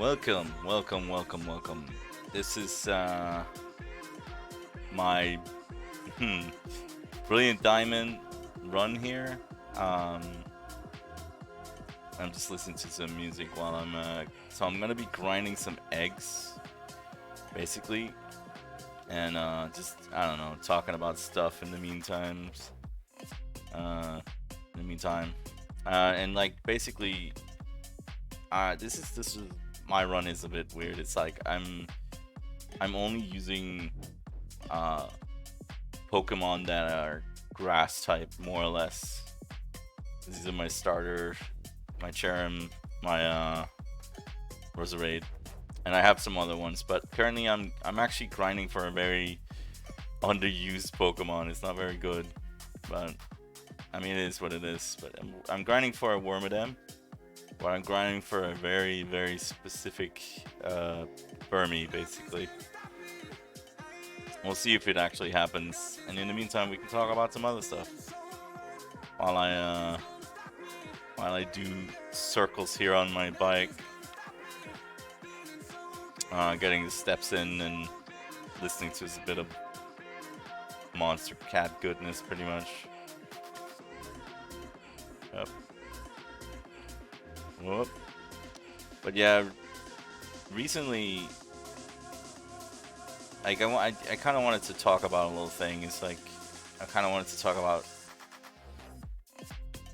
Welcome. This is my brilliant diamond run here. Um, I'm just listening to some music while so I'm gonna be grinding some eggs, basically, and just I don't know, talking about stuff in the meantime. Uh, and like basically, this is my run is a bit weird. It's like I'm only using uh Pokemon that are grass type, more or less. These are my starter, my Cherim, my Roserade, and I have some other ones. But currently, I'm actually grinding for a very underused Pokemon. It's not very good, but I mean it is what it is. But I'm grinding for a Wormadam, but I'm grinding for a very specific Burmy, basically. We'll see if it actually happens, and in the meantime, we can talk about some other stuff while I do circles here on my bike, getting the steps in and listening to a bit of MonsterCat goodness, pretty much. Yep. Whoop. But yeah, recently, like I kind of wanted to talk about a little thing. It's like I kind of wanted to talk about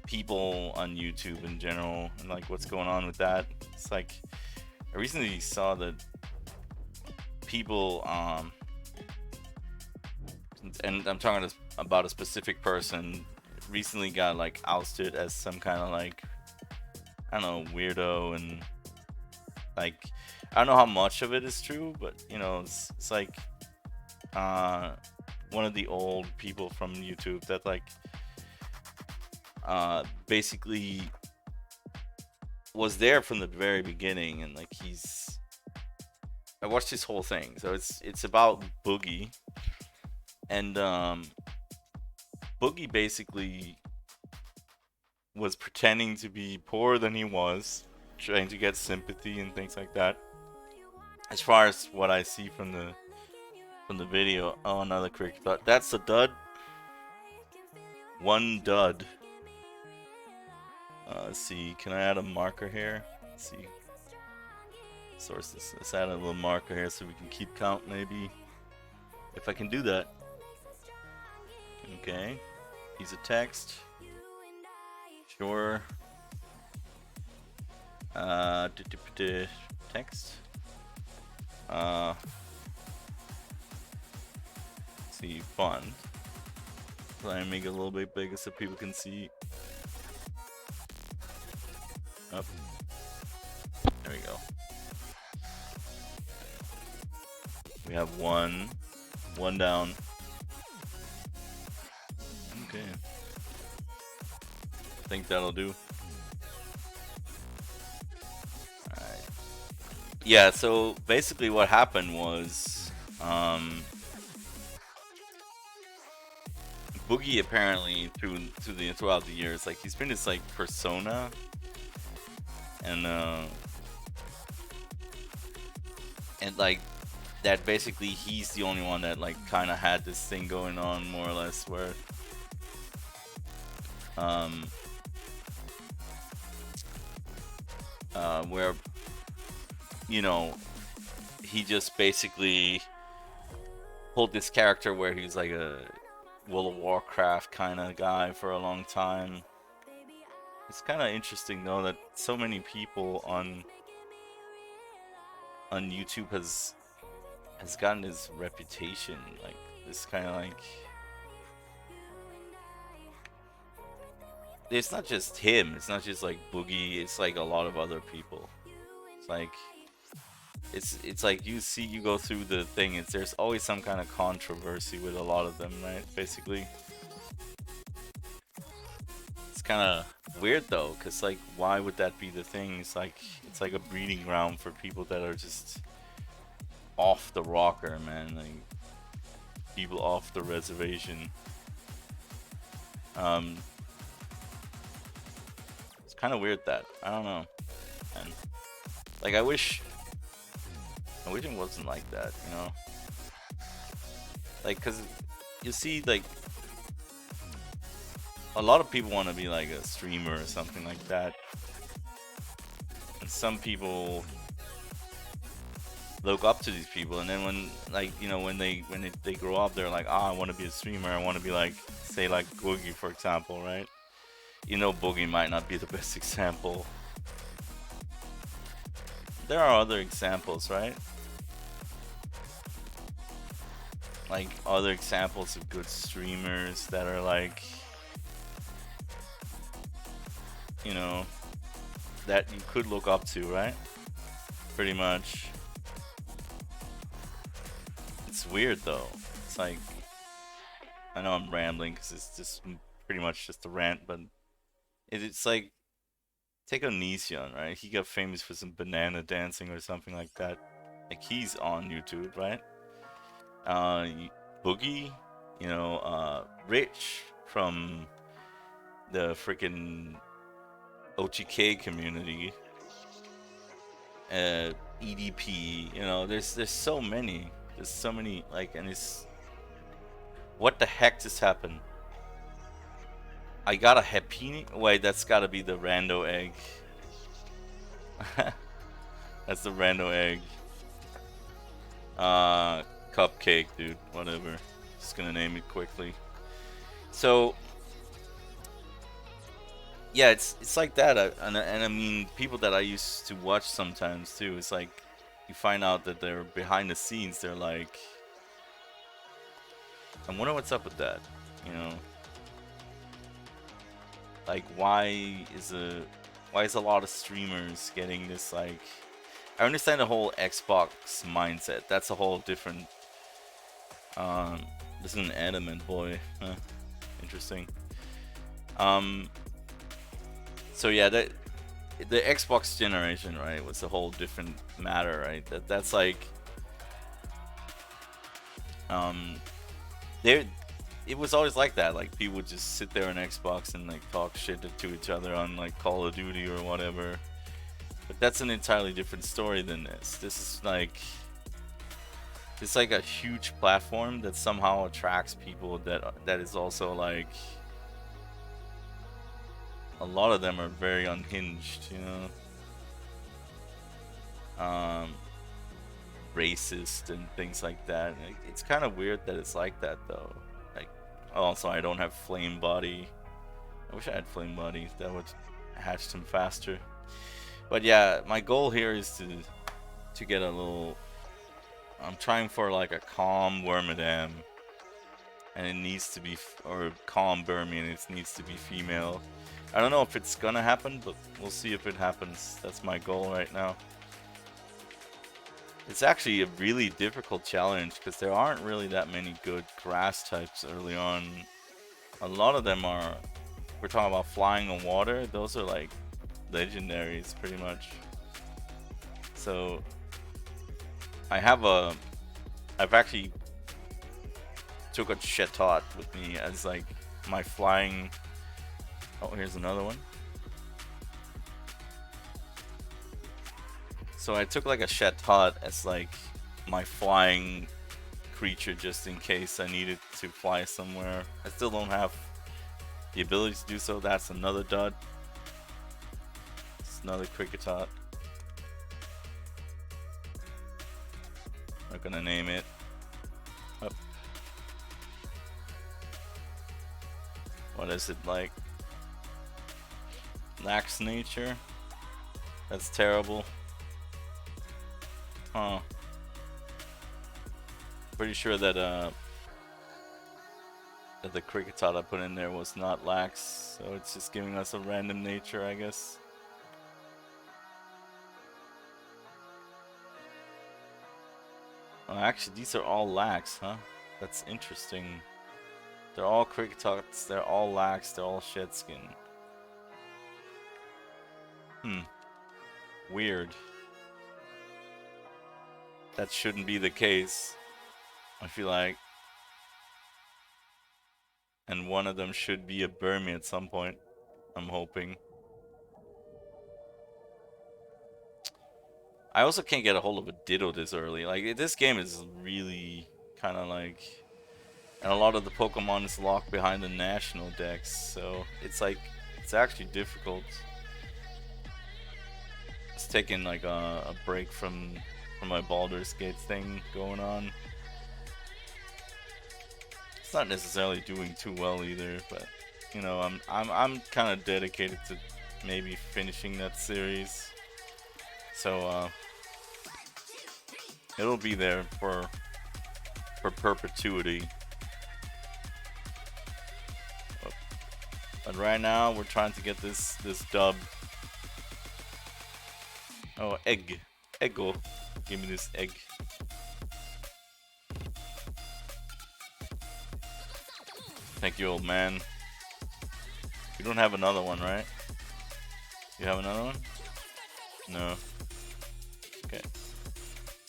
people on YouTube in general and like what's going on with that. It's like I recently saw that people and I'm talking about a specific person recently got like ousted as some kind of like I don't know weirdo, and like I don't know how much of it is true, but you know it's like one of the old people from YouTube that like basically was there from the very beginning, and like I watched his whole thing. So it's about Boogie, and Boogie basically was pretending to be poorer than he was, trying to get sympathy and things like that. As far as what I see from the video, oh, another cricket dud. That's a dud. One dud. Let's see. Can I add a marker here? Let's see. Sources. Let's add a little marker here so we can keep count, maybe. If I can do that. Okay. Piece of text. Sure. Text. See, fun. Try and make it a little bit bigger so people can see. Up. There we go. We have one down. Okay. I think that'll do. Alright. Yeah, so basically what happened was Boogie apparently throughout the years, like he's been this like persona, and like that basically he's the only one that like kind of had this thing going on, more or less, where where you know he just basically pulled this character where he's like a World of Warcraft kind of guy for a long time. It's kind of interesting though that so many people on YouTube has gotten his reputation, like this kind of like it's not just him, it's not just like Boogie, it's like a lot of other people. It's like it's like you go through the thing, there's always some kind of controversy with a lot of them, right? Basically, it's kind of weird though, because like why would that be the thing? It's like a breeding ground for people that are just off the rocker, man, like people off the reservation. It's kind of weird that I don't know, and like I wish I wish it wasn't like that, you know? Like, cause you see, like, a lot of people want to be like a streamer or something like that. And some people look up to these people, and then when, like, you know, when they grow up, they're like, ah, I want to be a streamer. I want to be like, say, like Boogie, for example, right? You know, Boogie might not be the best example. There are other examples, right? Like other examples of good streamers that are like, you know, that you could look up to, right? Pretty much. It's weird though. It's like, I know I'm rambling because it's just pretty much just a rant, but it's like, take Onision, right? He got famous for some banana dancing or something like that. Like, he's on YouTube, right? Boogie, you know, Rich from the freaking OTK community, EDP, you know, there's so many. There's so many, like, and it's, what the heck just happened? I got a happy. Wait, that's gotta be the rando egg. That's the rando egg. Cupcake, dude. Whatever. Just gonna name it quickly. So, yeah, it's like that, and I mean, people that I used to watch sometimes too. It's like, you find out that they're behind the scenes. They're like, I wonder what's up with that. You know, like, why is a lot of streamers getting this, like, I understand the whole Xbox mindset. That's a whole different. This is an adamant boy. Huh. Interesting. So yeah, the Xbox generation, right, was a whole different matter, right? That's like, there, it was always like that. Like, people would just sit there on Xbox and like talk shit to each other on like Call of Duty or whatever. But that's an entirely different story than this. This is like, it's like a huge platform that somehow attracts people that is also like, a lot of them are very unhinged, you know, racist and things like that. It's kind of weird that it's like that though. Like, also, I don't have flame body. I wish I had flame body. That would hatch him faster. But yeah, my goal here is to get a little. I'm trying for like a calm Wormadam, and it needs to be, or calm Burmy, and it needs to be female. I don't know if it's gonna happen, but we'll see if it happens. That's my goal right now. It's actually a really difficult challenge because there aren't really that many good grass types early on. A lot of them are, we're talking about flying on water, those are like legendaries pretty much. So I've actually took a Chetot with me as like my flying. Oh, here's another one. So I took like a Chetot as like my flying creature just in case I needed to fly somewhere. I still don't have the ability to do so. That's another dud. It's another Cricketot. Not gonna name it. Oh. What is it like? Lax nature? That's terrible. Huh. Pretty sure that that the Cricketot I put in there was not lax, so it's just giving us a random nature, I guess. Oh, actually, these are all lax, huh? That's interesting. They're all Cricketots, they're all lax, they're all Shedskin. Weird. That shouldn't be the case, I feel like. And one of them should be a Burmy at some point, I'm hoping. I also can't get a hold of a Ditto this early. Like, this game is really kind of like, and a lot of the Pokemon is locked behind the national decks, so it's like, it's actually difficult. It's taking like a break from my Baldur's Gate thing going on. It's not necessarily doing too well either, but you know, I'm kind of dedicated to maybe finishing that series. So it'll be there for perpetuity. But right now we're trying to get this dub. Oh, egg. Eggo. Give me this egg. Thank you, old man. You don't have another one, right? You have another one? No. Okay.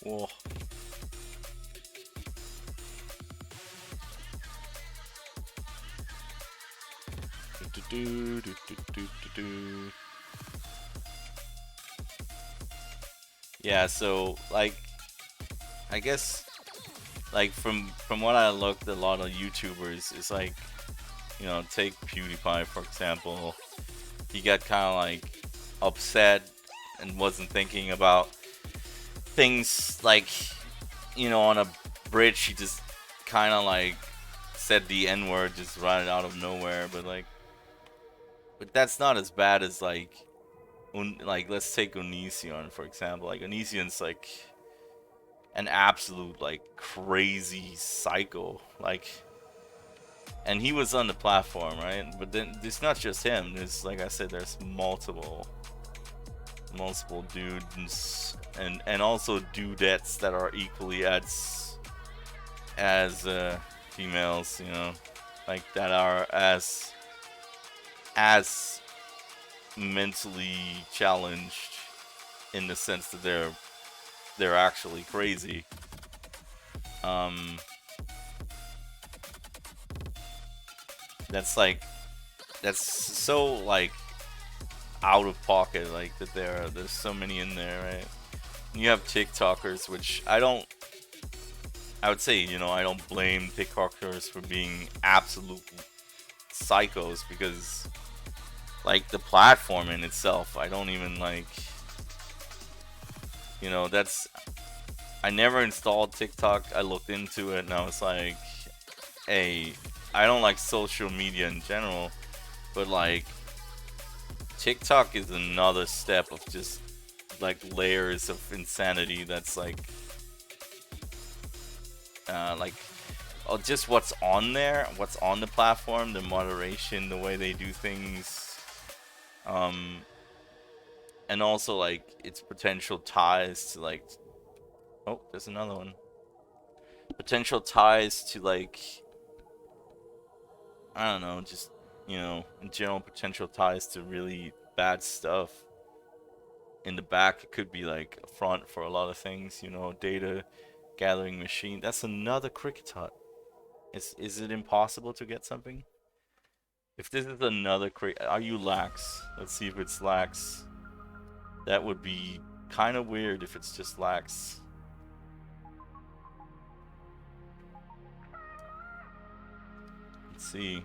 Whoa. Yeah, so like, I guess, like from what I looked, a lot of YouTubers is like, you know, take PewDiePie for example. He got kind of like upset and wasn't thinking about things like, you know, on a bridge he just kind of like said the N-word just right out of nowhere, but like, but that's not as bad as like, like let's take Onision for example. Like Onision's like an absolute like crazy psycho, like, and he was on the platform, right? But then it's not just him. There's, like I said, there's multiple dudes and also dudettes that are equally as females, you know, like that are as mentally challenged in the sense that they're actually crazy. That's like, that's so like out of pocket, like that there's so many in there, right? You have TikTokers, which I would say, you know, I don't blame TikTokers for being absolute psychos, because like the platform in itself, I don't even like, you know, that's, I never installed TikTok. I looked into it and I was like, hey, I don't like social media in general, but like TikTok is another step of just like layers of insanity that's like oh, just what's on there, what's on the platform, the moderation, the way they do things, and also like its potential ties to like, oh, there's another one, potential ties to like, I don't know, just, you know, in general, potential ties to really bad stuff. In the back, it could be like a front for a lot of things, you know, data gathering machine. That's another cricket hut. Is it impossible to get something? If this is another cricket, are you lax? Let's see if it's lax. That would be kind of weird if it's just lax. Let's see.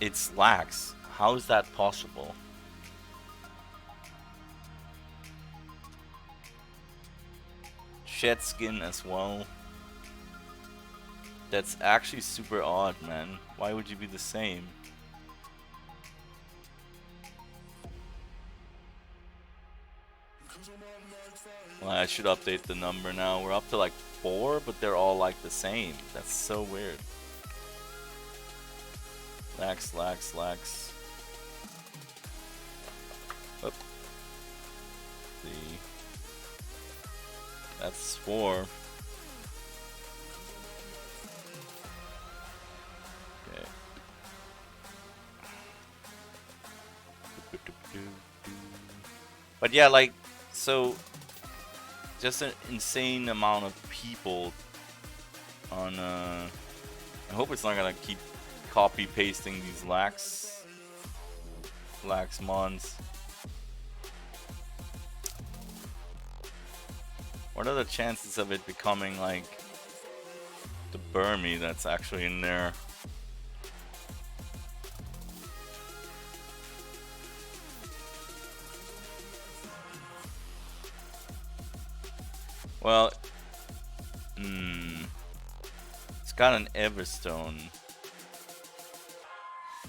It's lax. How is that possible? Shed skin as well. That's actually super odd, man. Why would you be the same? Well, I should update the number now. We're up to like 4, but they're all like the same. That's so weird. Lax, lax, lax. Oop. See. That's 4. Okay. But yeah, like, so just an insane amount of people on I hope it's not gonna keep copy pasting these lax mons. What are the chances of it becoming like the Burmy that's actually in there? Well, it's got an Everstone.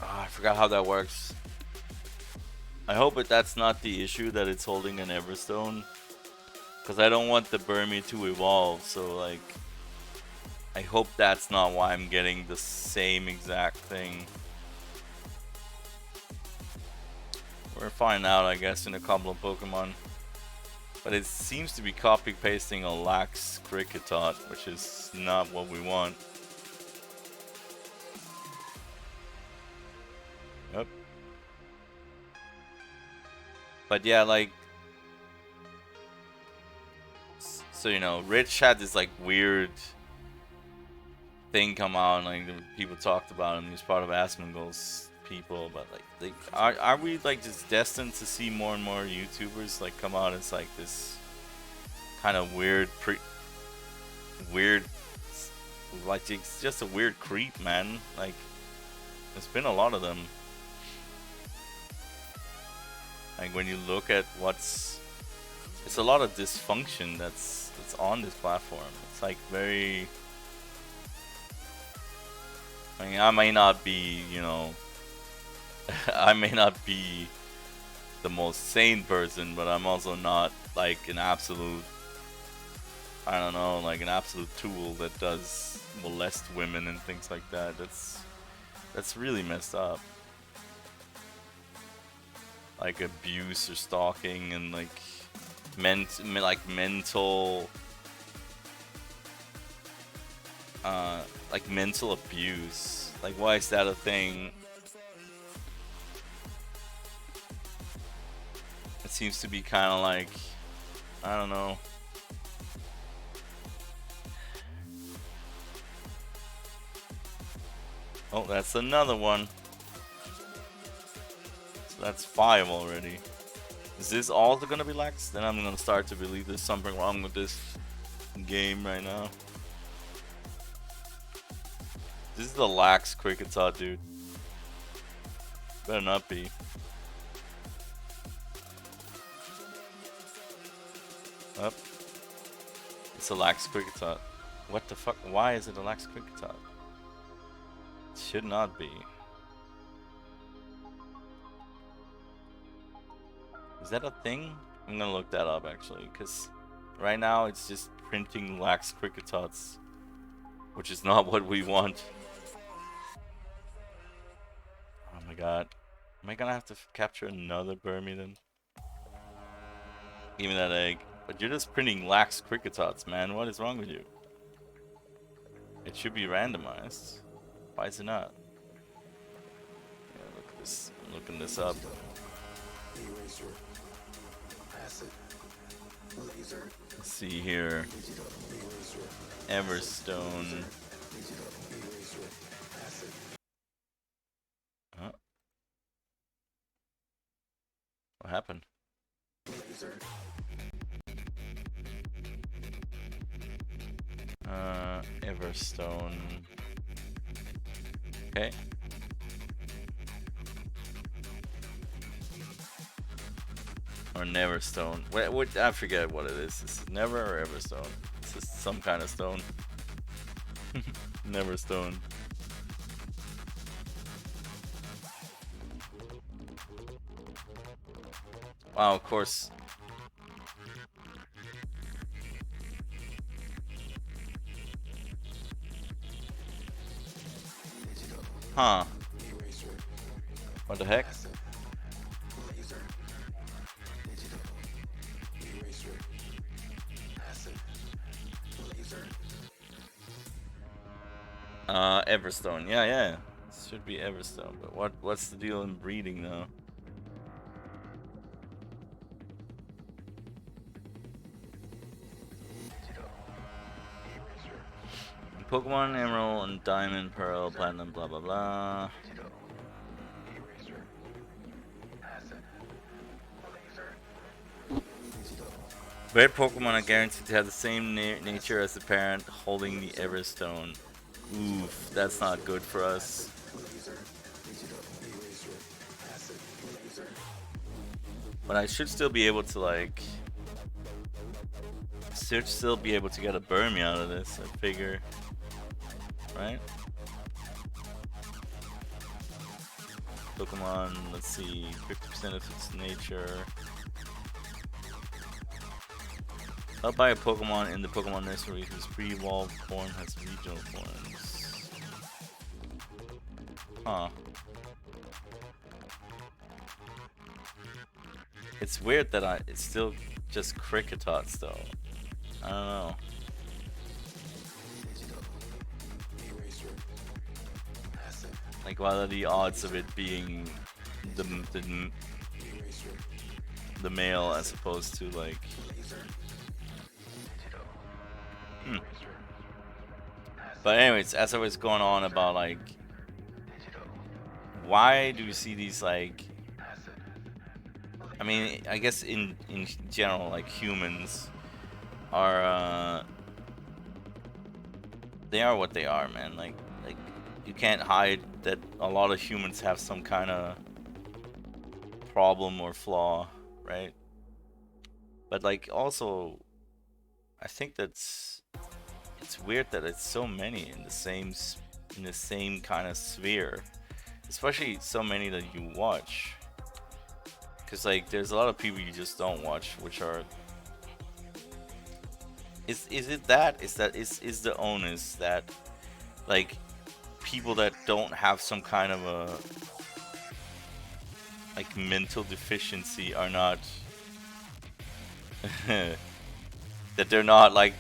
Oh, I forgot how that works. I hope that's not the issue, that it's holding an Everstone. Because I don't want the Burmy to evolve, so like... I hope that's not why I'm getting the same exact thing. We'll find out, I guess, in a couple of Pokemon. But it seems to be copy-pasting a lax Kricketot, which is not what we want. Yep. But yeah, like... So, you know, Rich had this, like, weird thing come out, and, like, people talked about him. He was part of Asmondbald's people, but, like are we, like, just destined to see more and more YouTubers, like, come out as, like, this kind of weird, like, it's just a weird creep, man. Like, there's been a lot of them. Like, when you look at it's a lot of dysfunction that's on this platform. It's like very... I mean, I may not be, you know... I may not be the most sane person, but I'm also not, like, an absolute... I don't know, like an absolute tool that does molest women and things like that. That's really messed up. Like abuse or stalking and like mental like mental abuse. Like, why is that a thing? It seems to be kind of like, I don't know. Oh, that's another one. So that's 5 already. Is this all gonna be lax? Then I'm gonna start to believe there's something wrong with this game right now. This is the lax Kricketot, dude. Better not be. Up. It's a lax Kricketot. What the fuck? Why is it a lax Kricketot? It should not be. Is that a thing? I'm gonna look that up actually, because right now it's just printing lax Kricketots, which is not what we want. Oh my god. Am I gonna have to capture another Burmy then? Give me that egg. But you're just printing lax Kricketots, man. What is wrong with you? It should be randomized. Why is it not? Yeah, look at this. I'm looking this up. Let's see here. Everstone. Huh? What happened? Everstone. Okay. Or Neverstone. Wait, I forget what it is. Is it Never or Everstone? It's just some kind of stone. Neverstone. Wow, of course. Huh. What the heck? Everstone. Yeah. This should be Everstone. But what's the deal in breeding though? Pokemon Emerald and Diamond, Pearl, Platinum, blah blah blah. Red Pokemon are guaranteed to have the same nature as the parent holding the Everstone. Oof, that's not good for us. But I should still be able to, like... Should still be able to get a Burmy out of this, I figure. Right? Pokemon, let's see, 50% of its nature. I'll buy a Pokemon in the Pokemon Nursery whose pre-evolved form has regional forms. Huh. It's weird that it's still just Cricketots though. I don't know. Like, what are the odds of it being the male as opposed to, like... But anyways, as I was going on about, like, why do you see these, like... I mean, I guess in general, like, humans are, they are what they are, man. Like you can't hide that a lot of humans have some kind of problem or flaw, right? But, like, also, I think it's weird that it's so many in the same kind of sphere, especially so many that you watch. Because, like, there's a lot of people you just don't watch, which are... Is it that? Is the onus that, like, people that don't have some kind of a, like, mental deficiency are not... that they're not, like,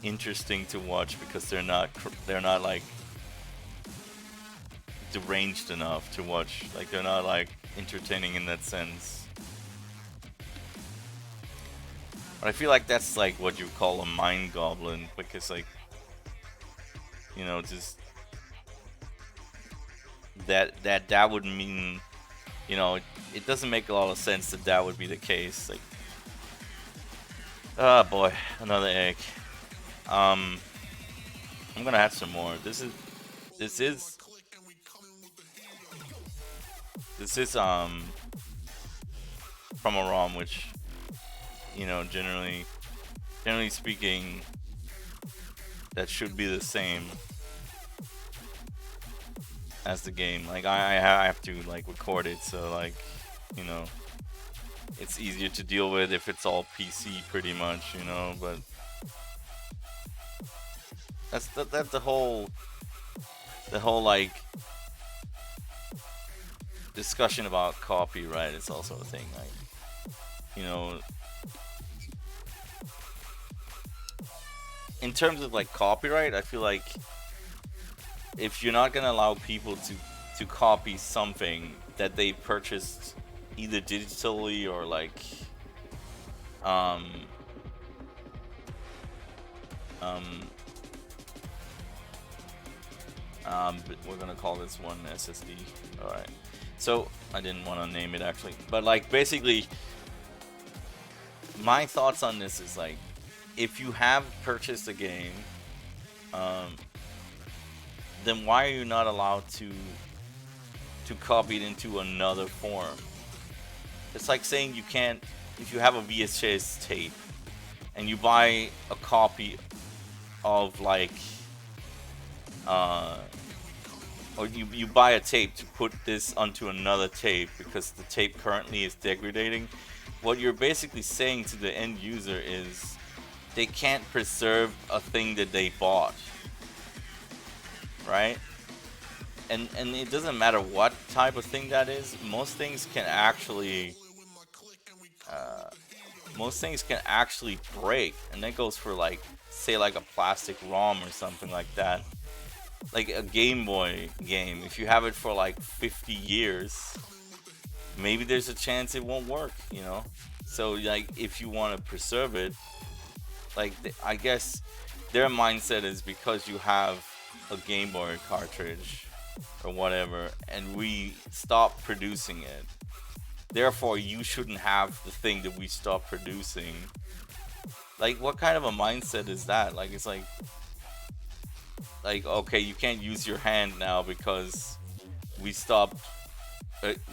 interesting to watch because they're not, like, deranged enough to watch. Like, they're not, like, entertaining in that sense. But I feel like that's, like, what you call a mind goblin, because, like, you know, just that would mean, you know, it doesn't make a lot of sense that would be the case. Like, oh boy, another egg. I'm gonna have some more. This is from a ROM, which, you know, generally speaking, that should be the same as the game. Like, I have to, like, record it, so, like, you know, it's easier to deal with if it's all PC pretty much, you know. But that's the whole like discussion about copyright. It's also a thing, like, you know, in terms of, like, copyright, I feel like if you're not gonna allow people to copy something that they purchased either digitally or, like, we're gonna call this one SSD. All right. So I didn't want to name it actually, but, like, basically, my thoughts on this is, like, if you have purchased a game, then why are you not allowed to copy it into another form? It's like saying you can't, if you have a VHS tape and you buy a copy of, like, or you buy a tape to put this onto another tape because the tape currently is degrading, what you're basically saying to the end user is they can't preserve a thing that they bought, right? And it doesn't matter what type of thing that is. Most things can actually break, and that goes for, like, say, like a plastic ROM or something like that. Like a Game Boy game, if you have it for, like, 50 years, maybe there's a chance it won't work, you know? So, like, if you want to preserve it, like, I guess their mindset is because you have a Game Boy cartridge or whatever, and we stop producing it. Therefore, you shouldn't have the thing that we stopped producing. Like, what kind of a mindset is that? Like, it's like okay, you can't use your hand now because we stopped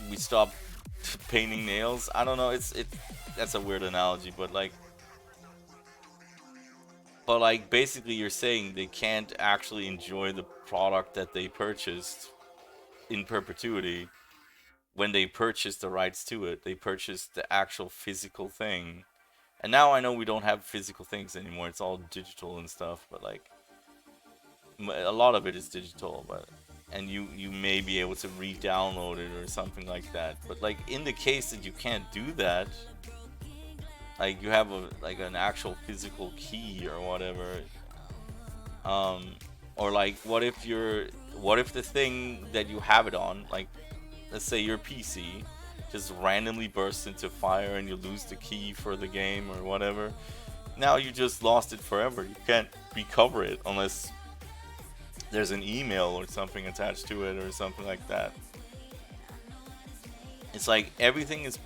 we stopped painting nails. I don't know. It that's a weird analogy, but like basically you're saying they can't actually enjoy the product that they purchased in perpetuity when they purchased the rights to it. They purchased the actual physical thing. And now I know we don't have physical things anymore. It's all digital and stuff, but like a lot of it is digital, but and you may be able to re-download it or something like that. But like in the case that you can't do that, like you have a like an actual physical key or whatever, um, or like what if the thing that you have it on, like let's say your PC, just randomly bursts into fire and you lose the key for the game or whatever. Now you just lost it forever. You can't recover it unless there's an email or something attached to it or something like that. It's like everything is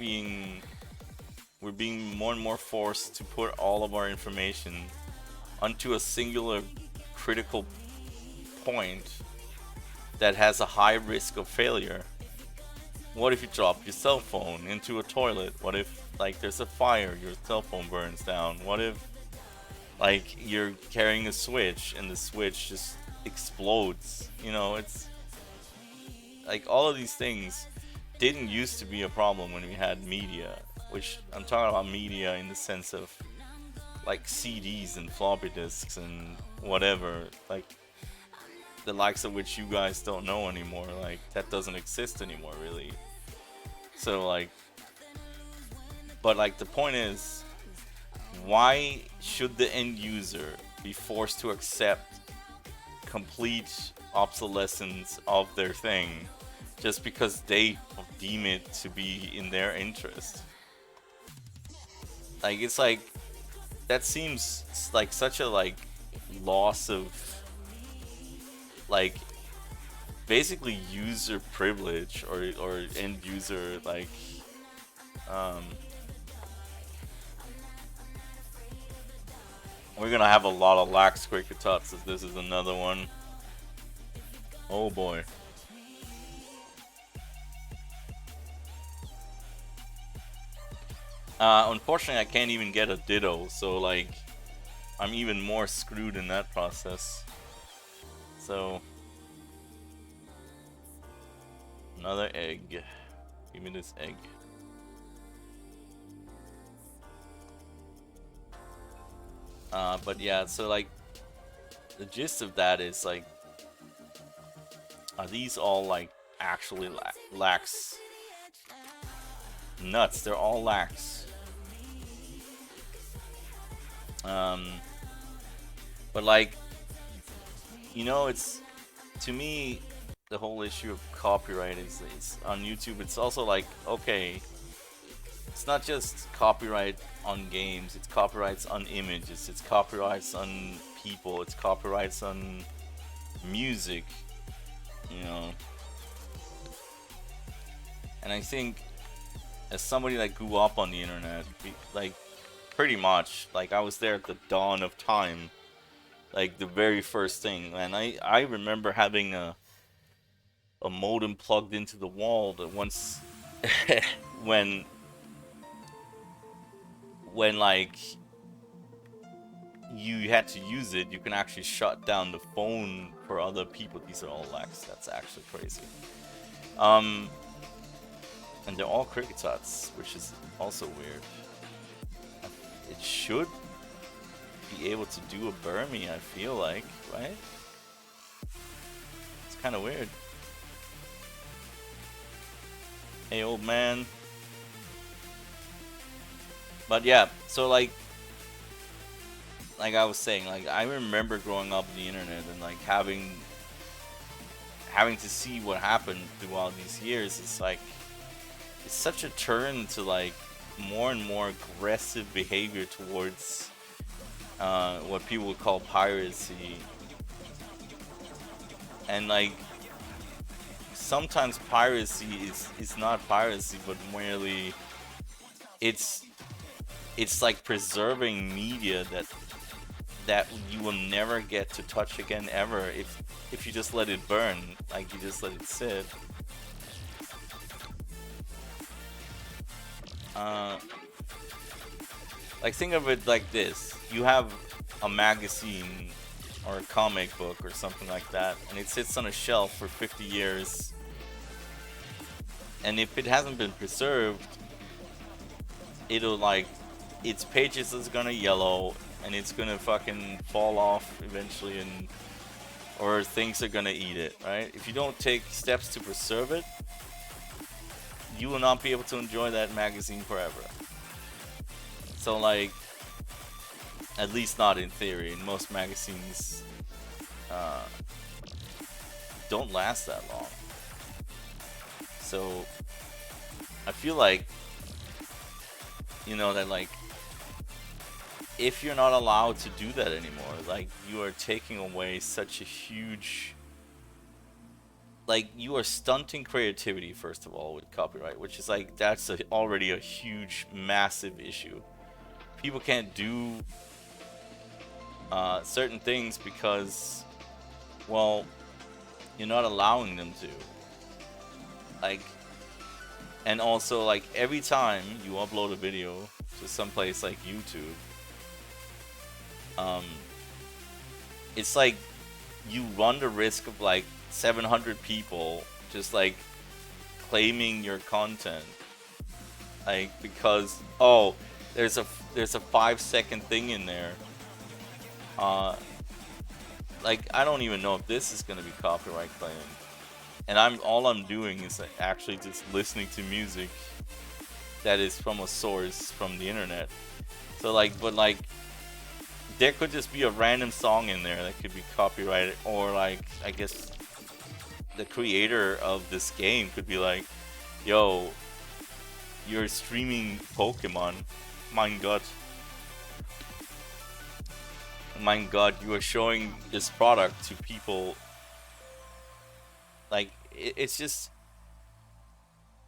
we're being more and more forced to put all of our information onto a singular critical point that has a high risk of failure. What if you drop your cell phone into a toilet? What if like there's a fire, your cell phone burns down? What if like you're carrying a switch and the switch just explodes? You know, it's like all of these things didn't used to be a problem when we had media, which I'm talking about media in the sense of like CDs and floppy disks and whatever, like the likes of which you guys don't know anymore. Like that doesn't exist anymore really. So like, but like the point is, why should the end user be forced to accept complete obsolescence of their thing just because they deem it to be in their interest? Like it's like that seems like such a like loss of like basically user privilege or end user like um we're gonna have a lot of lax cricket tots if this is another one. Oh boy. Unfortunately I can't even get a ditto, so like I'm even more screwed in that process. So another egg. Give me this egg. But yeah, so like the gist of that is like, are these all like actually lax nuts? They're all lax. But like, you know, it's to me the whole issue of copyright is on YouTube. It's also like, okay, it's not just copyright on games, it's copyrights on images, it's copyrights on people, it's copyrights on music, you know. And I think as somebody that grew up on the internet, like pretty much, like I was there at the dawn of time, like the very first thing, and I remember having a modem plugged into the wall that once when like you had to use it, you can actually shut down the phone for other people. These are all lax. That's actually crazy. And they're all cricket tots, which is also weird. It should be able to do a Burmy, I feel like, right? It's kind of weird. Hey, old man. But yeah, so like I was saying, like I remember growing up on the internet and like having to see what happened throughout these years. It's like it's such a turn to like more and more aggressive behavior towards what people would call piracy. And like sometimes piracy is not piracy, but merely it's it's like preserving media that you will never get to touch again ever if you just let it burn, like you just let it sit. Uh, like think of it like this: you have a magazine or a comic book or something like that, and it sits on a shelf for 50 years. And if it hasn't been preserved, it'll like its pages is gonna yellow and it's gonna fucking fall off eventually, and or things are gonna eat it, right? If you don't take steps to preserve it, you will not be able to enjoy that magazine forever. So like, at least not in theory. And most magazines uh, don't last that long. So I feel like, you know, that like if you're not allowed to do that anymore, like you are taking away such a huge, like you are stunting creativity first of all with copyright, which is like that's already a huge, massive issue. People can't do certain things because, well, you're not allowing them to. Like, and also like every time you upload a video to some place like YouTube, it's like you run the risk of like 700 people just like claiming your content, like because oh there's a 5-second thing in there. Like I don't even know if this is gonna be copyright claimed, and all I'm doing is like actually just listening to music that is from a source from the internet. So like, but like there could just be a random song in there that could be copyrighted, or like I guess the creator of this game could be like, yo, you're streaming Pokemon, mein Gott, you are showing this product to people. Like it's just,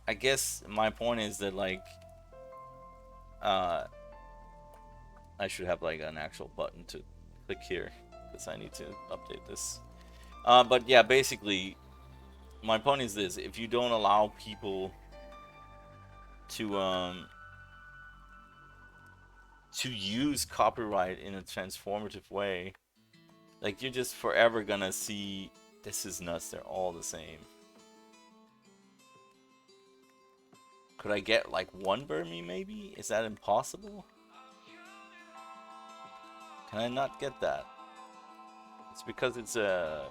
I guess my point is that like I should have like an actual button to click here because I need to update this. But yeah, basically, my point is this: if you don't allow people to use copyright in a transformative way, like you're just forever gonna see this is nuts. They're all the same. Could I get like one Burmy maybe? Is that impossible? Can I not get that? It's because it's a...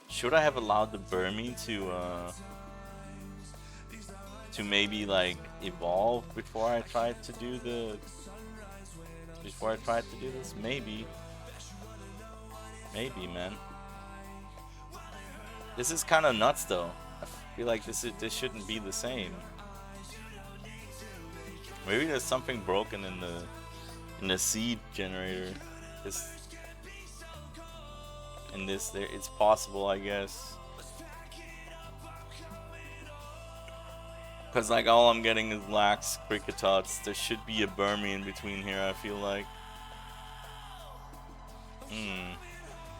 Should I have allowed the Burmy to maybe like evolve before I tried to do the... Before I tried to do this? Maybe. Maybe, man. This is kind of nuts though. I feel like this shouldn't be the same. Maybe there's something broken in the seed generator. It's possible, I guess. Cause like all I'm getting is lax cricketots. There should be a Burmy in between here, I feel like.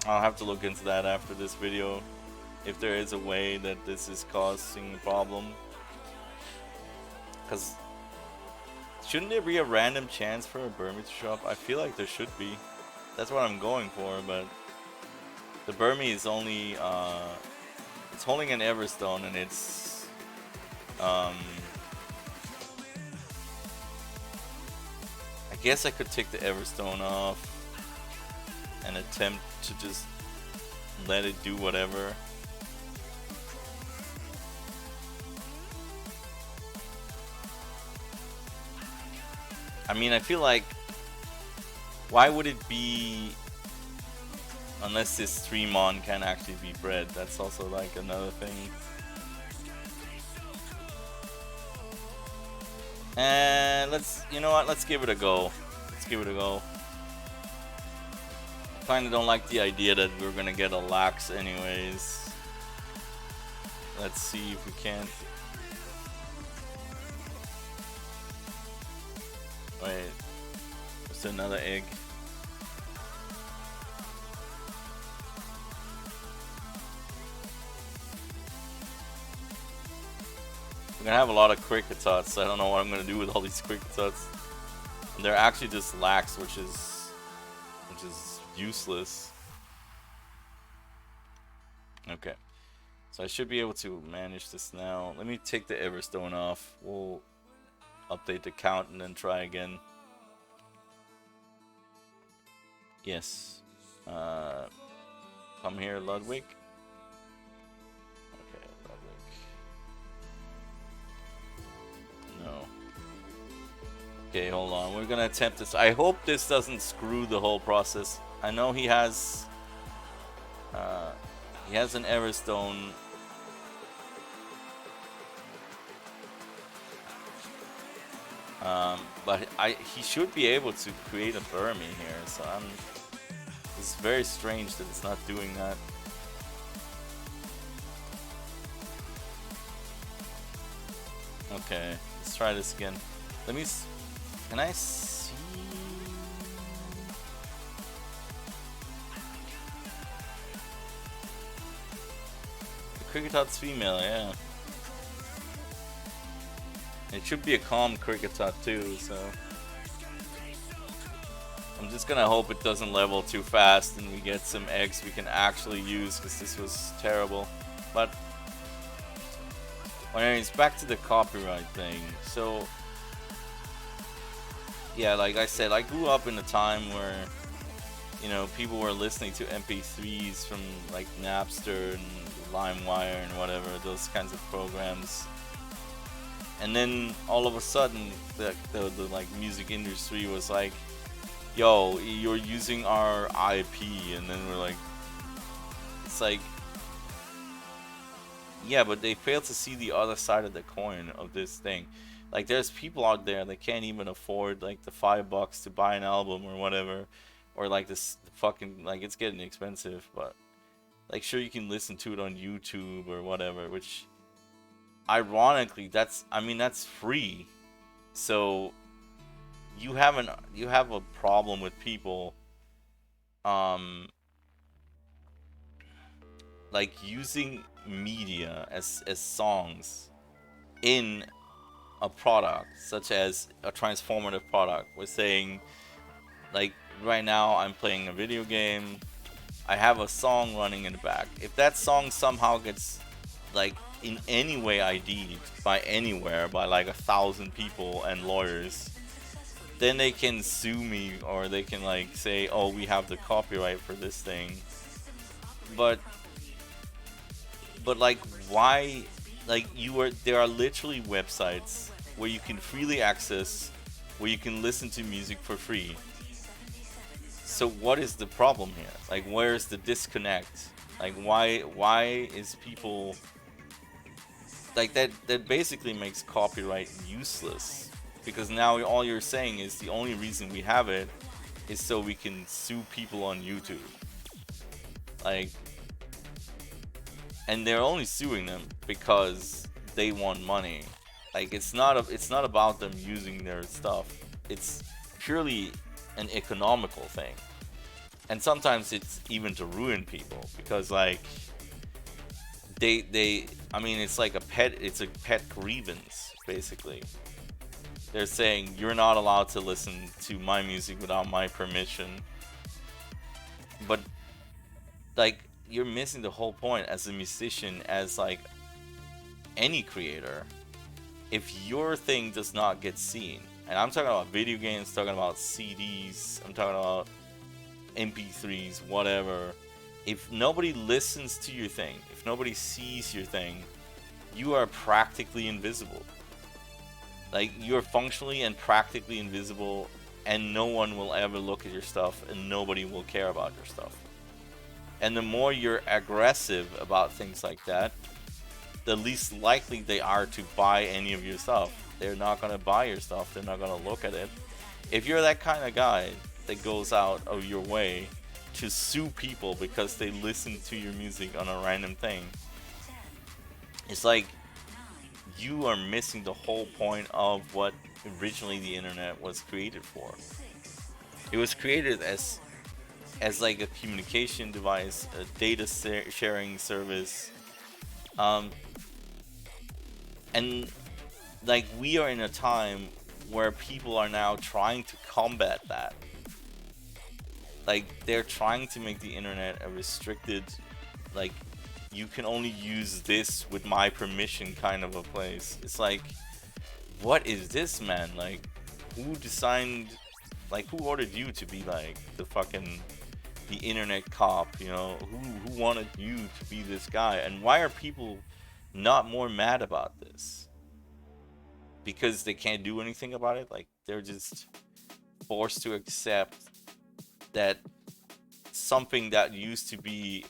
I'll have to look into that after this video, if there is a way that this is causing a problem. Cause shouldn't there be a random chance for a Burmy to show up? I feel like there should be. That's what I'm going for, but the Burmy is only it's holding an Everstone, and it's I guess I could take the Everstone off and attempt to just let it do whatever. I mean, I feel like, why would it be, unless this Streamon can actually be bred? That's also like another thing. And you know what, let's give it a go. Let's give it a go. Kinda don't like the idea that we're gonna get a lax anyways. Let's see if we can't. Wait, there's another egg. We're gonna have a lot of cricket tots. I don't know what I'm gonna do with all these cricket tots. And they're actually just lax, which is useless. Okay, so I should be able to manage this now. Let me take the Everstone off. We'll update the count and then try again. Yes. Come here, Ludwig. Okay, Ludwig. No. Okay, hold on. We're gonna attempt this. I hope this doesn't screw the whole process. I know he has an Everstone. But he should be able to create a Burmy here, so it's very strange that it's not doing that. Okay, let's try this again. Can I see? The Cricketot's female, yeah. It should be a calm Cricketot too, so I'm just gonna hope it doesn't level too fast and we get some eggs we can actually use, because this was terrible. But well, anyways, back to the copyright thing. So yeah, like I said, I grew up in a time where, you know, people were listening to MP3s from like Napster and LimeWire and whatever, those kinds of programs. And then all of a sudden, the like music industry was like, "Yo, you're using our IP," and then we're like, it's like, yeah, but they fail to see the other side of the coin of this thing. Like, there's people out there that can't even afford like the $5 to buy an album or whatever, or like this fucking, like, it's getting expensive, but like, sure, you can listen to it on YouTube or whatever, which ironically, that's free. So you have a problem with people like using media as songs in a product, such as a transformative product. We're saying, like, right now I'm playing a video game, I have a song running in the back. If that song somehow gets like in any way ID'd by anywhere, by like 1,000 people and lawyers, then they can sue me, or they can like say, oh, we have the copyright for this thing. But like, why? Like, there are literally websites where you can freely access, where you can listen to music for free. So what is the problem here? Like, where's the disconnect? Like, why is people like that basically makes copyright useless, because now all you're saying is the only reason we have it is so we can sue people on YouTube. Like, and they're only suing them because they want money. Like, it's not about them using their stuff. It's purely an economical thing. And sometimes it's even to ruin people, because like I mean, it's like a pet grievance, basically. They're saying, you're not allowed to listen to my music without my permission. But like, you're missing the whole point as a musician, as like any creator. If your thing does not get seen, and I'm talking about video games, talking about CDs, I'm talking about MP3s, whatever. If nobody listens to your thing, if nobody sees your thing, you are practically invisible. Like, you're functionally and practically invisible, and no one will ever look at your stuff, and nobody will care about your stuff. And the more you're aggressive about things like that, the least likely they are to buy any of your stuff. They're not going to buy your stuff. They're not going to look at it. If you're that kind of guy that goes out of your way to sue people because they listen to your music on a random thing. It's like you are missing the whole point of what originally the internet was created for. It was created as like a communication device, a data sharing service, um, and like we are in a time where people are now trying to combat that. Like they're trying to make the internet a restricted, like you can only use this with my permission kind of a place. It's like, what is this, man? Like, who designed, like who ordered you to be like the internet cop, you know? Who wanted you to be this guy? And why are people not more mad about this? Because they can't do anything about it? Like they're just forced to accept that something that used to be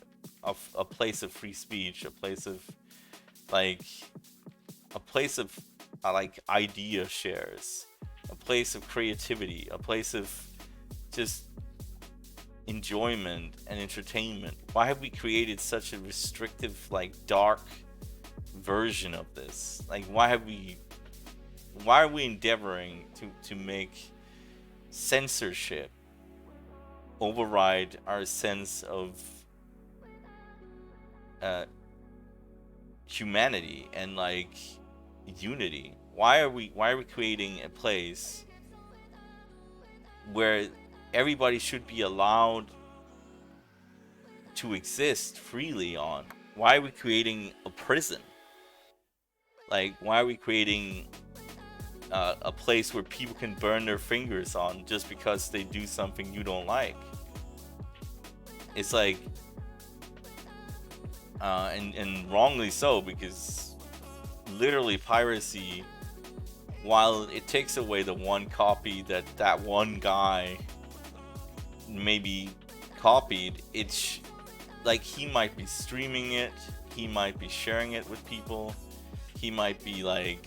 a place of free speech, a place of like like idea shares, a place of creativity, a place of just enjoyment and entertainment. Why have we created such a restrictive, like dark version of this? Like why are we endeavoring to make censorship override our sense of humanity and like unity? Why are we creating a place where everybody should be allowed to exist freely on? Why are we creating a prison? Like why are we creating a place where people can burn their fingers on just because they do something you don't like? It's like and wrongly so, because literally piracy, while it takes away the one copy that one guy maybe copied, it's like he might be streaming it, he might be sharing it with people, he might be like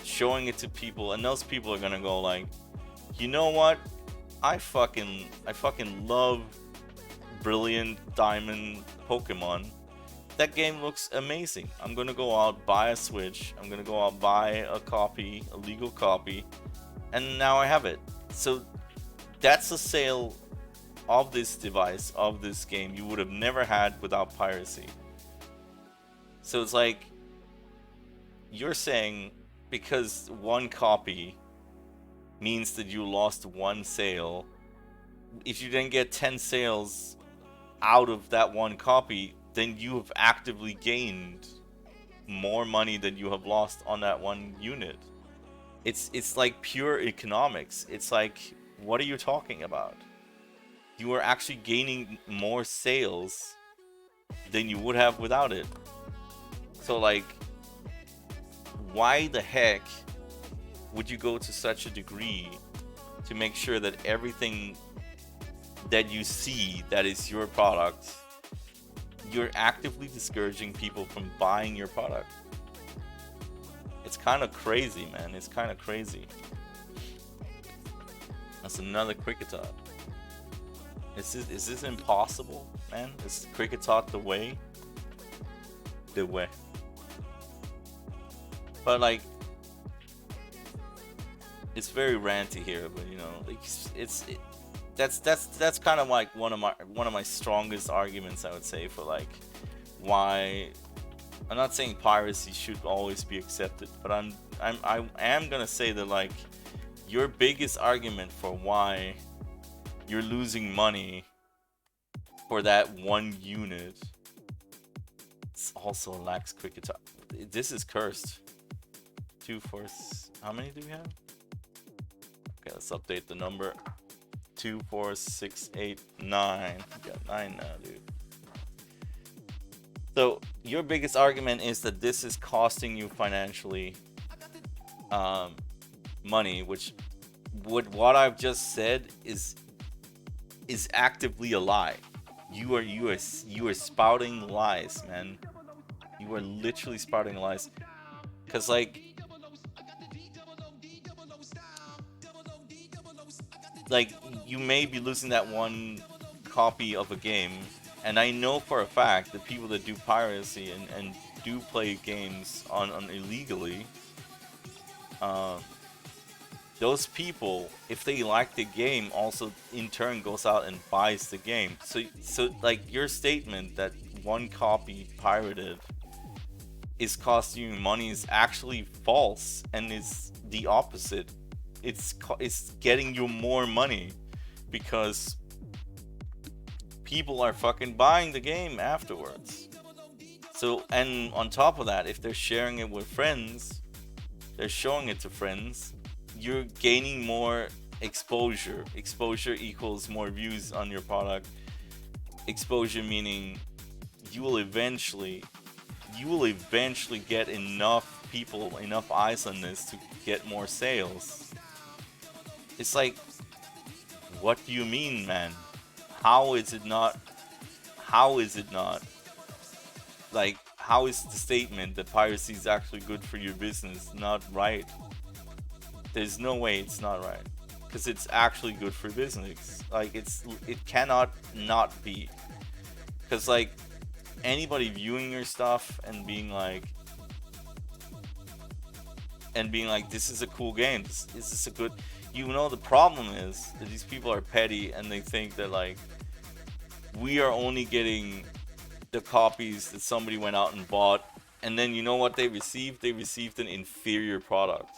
showing it to people, and those people are gonna go like, you know what, I fucking love Brilliant Diamond Pokemon. That game looks amazing. I'm gonna go out, buy a Switch, I'm gonna go out, buy a copy, a legal copy, and now I have it. So that's a sale of this device, of this game, you would have never had without piracy. So it's like you're saying because one copy means that you lost one sale, if you didn't get 10 sales out of that one copy, then you have actively gained more money than you have lost on that one unit. It's like pure economics. It's like, what are you talking about? You are actually gaining more sales than you would have without it. So like, why the heck would you go to such a degree to make sure that everything that you see that is your product, you're actively discouraging people from buying your product? It's kind of crazy, man. It's kind of crazy. That's another Cricketot. Is this impossible, man? Is Cricketot the way? The way. But like, it's very ranty here, but you know, like that's kind of like one of my strongest arguments, I would say, for like why I'm not saying piracy should always be accepted, but I am gonna say that like your biggest argument for why you're losing money for that one unit also lacks Cricketot. This is cursed. 2, 4, how many do we have? Okay, let's update the number. 2, 4, 6, 8, 9. We got 9 now, dude. So your biggest argument is that this is costing you financially money, which what I've just said is actively a lie. You are spouting lies, man. You are literally spouting lies. Cause like you may be losing that one copy of a game, and I know for a fact that people that do piracy and do play games on illegally, uh, those people, if they like the game, also in turn goes out and buys the game. So like your statement that one copy pirated is costing you money is actually false, and is the opposite. It's getting you more money because people are fucking buying the game afterwards. So, and on top of that, if they're sharing it with friends, they're showing it to friends, you're gaining more exposure. Exposure equals more views on your product. Exposure meaning you will eventually get enough people, enough eyes on this to get more sales. It's like, what do you mean, man? How is it not? Like, how is the statement that piracy is actually good for your business not right? There's no way it's not right, because it's actually good for business. Like, it cannot not be, because like anybody viewing your stuff and being like this is a cool game, this is a good, the problem is that these people are petty and they think that like we are only getting the copies that somebody went out and bought, and then you know what they received? They received an inferior product.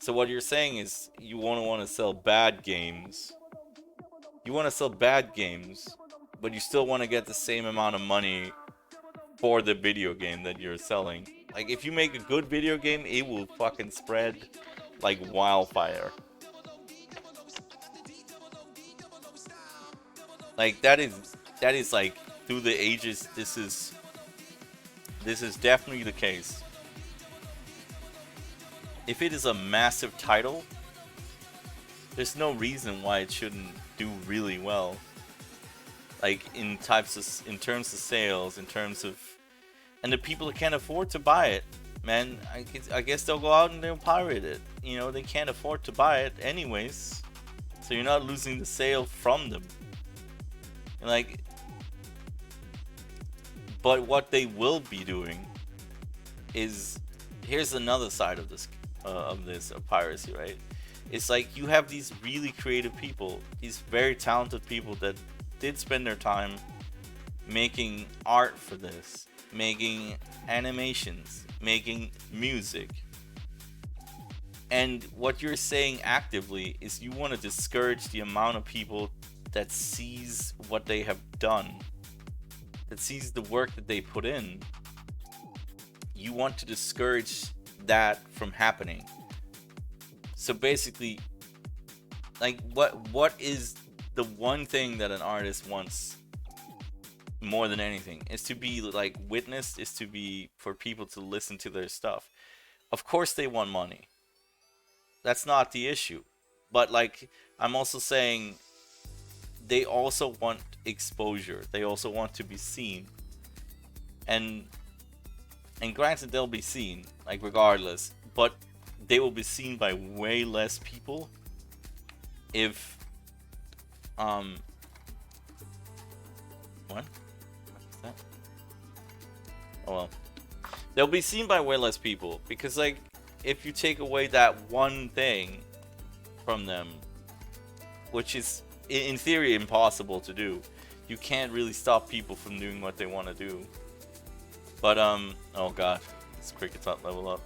So what you're saying is you want to sell bad games. You want to sell bad games, but you still want to get the same amount of money for the video game that you're selling. Like, if you make a good video game, it will fucking spread like wildfire. Like, that is like through the ages, this is definitely the case. If it is a massive title, there's no reason why it shouldn't do really well. Like, in terms of sales, in terms of, and the people that can't afford to buy it, man, I guess they'll go out and they'll pirate it. They can't afford to buy it anyways, so you're not losing the sale from them. Like, but what they will be doing is, here's another side of this of piracy, right? It's like you have these really creative people, these very talented people that did spend their time making art for this, making animations, making music. And what you're saying actively is you want to discourage the amount of people that sees what they have done, that sees the work that they put in. You want to discourage that from happening. So basically, like, what is the one thing that an artist wants more than anything? Is to be like witnessed, is to be for people to listen to their stuff. Of course they want money. That's not the issue. But like, I'm also saying they also want exposure. They also want to be seen. And granted, they'll be seen, like, regardless, but they will be seen by way less people if what is that? Oh well, they'll be seen by way less people, because like, if you take away that one thing from them, which is in theory impossible to do, you can't really stop people from doing what they want to do. But oh god, this cricket's not level up.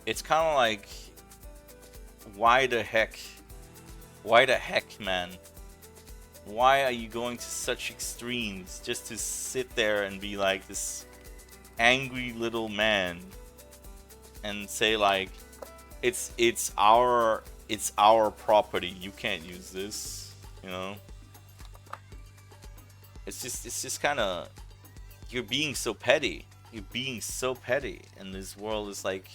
It's kind of like, why the heck, man? Why are you going to such extremes just to sit there and be like this angry little man and say like, it's our property, you can't use this, It's just kind of, you're being so petty, and this world is like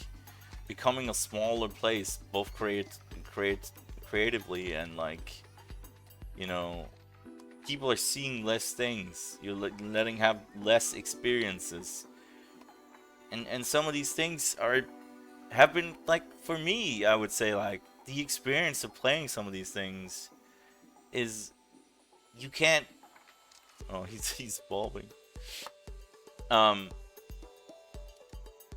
becoming a smaller place, both creatively and like, people are seeing less things, you're letting have less experiences, and some of these things are have been like, for me, I would say like the experience of playing some of these things is, you can't. Oh, he's bulbing. Um,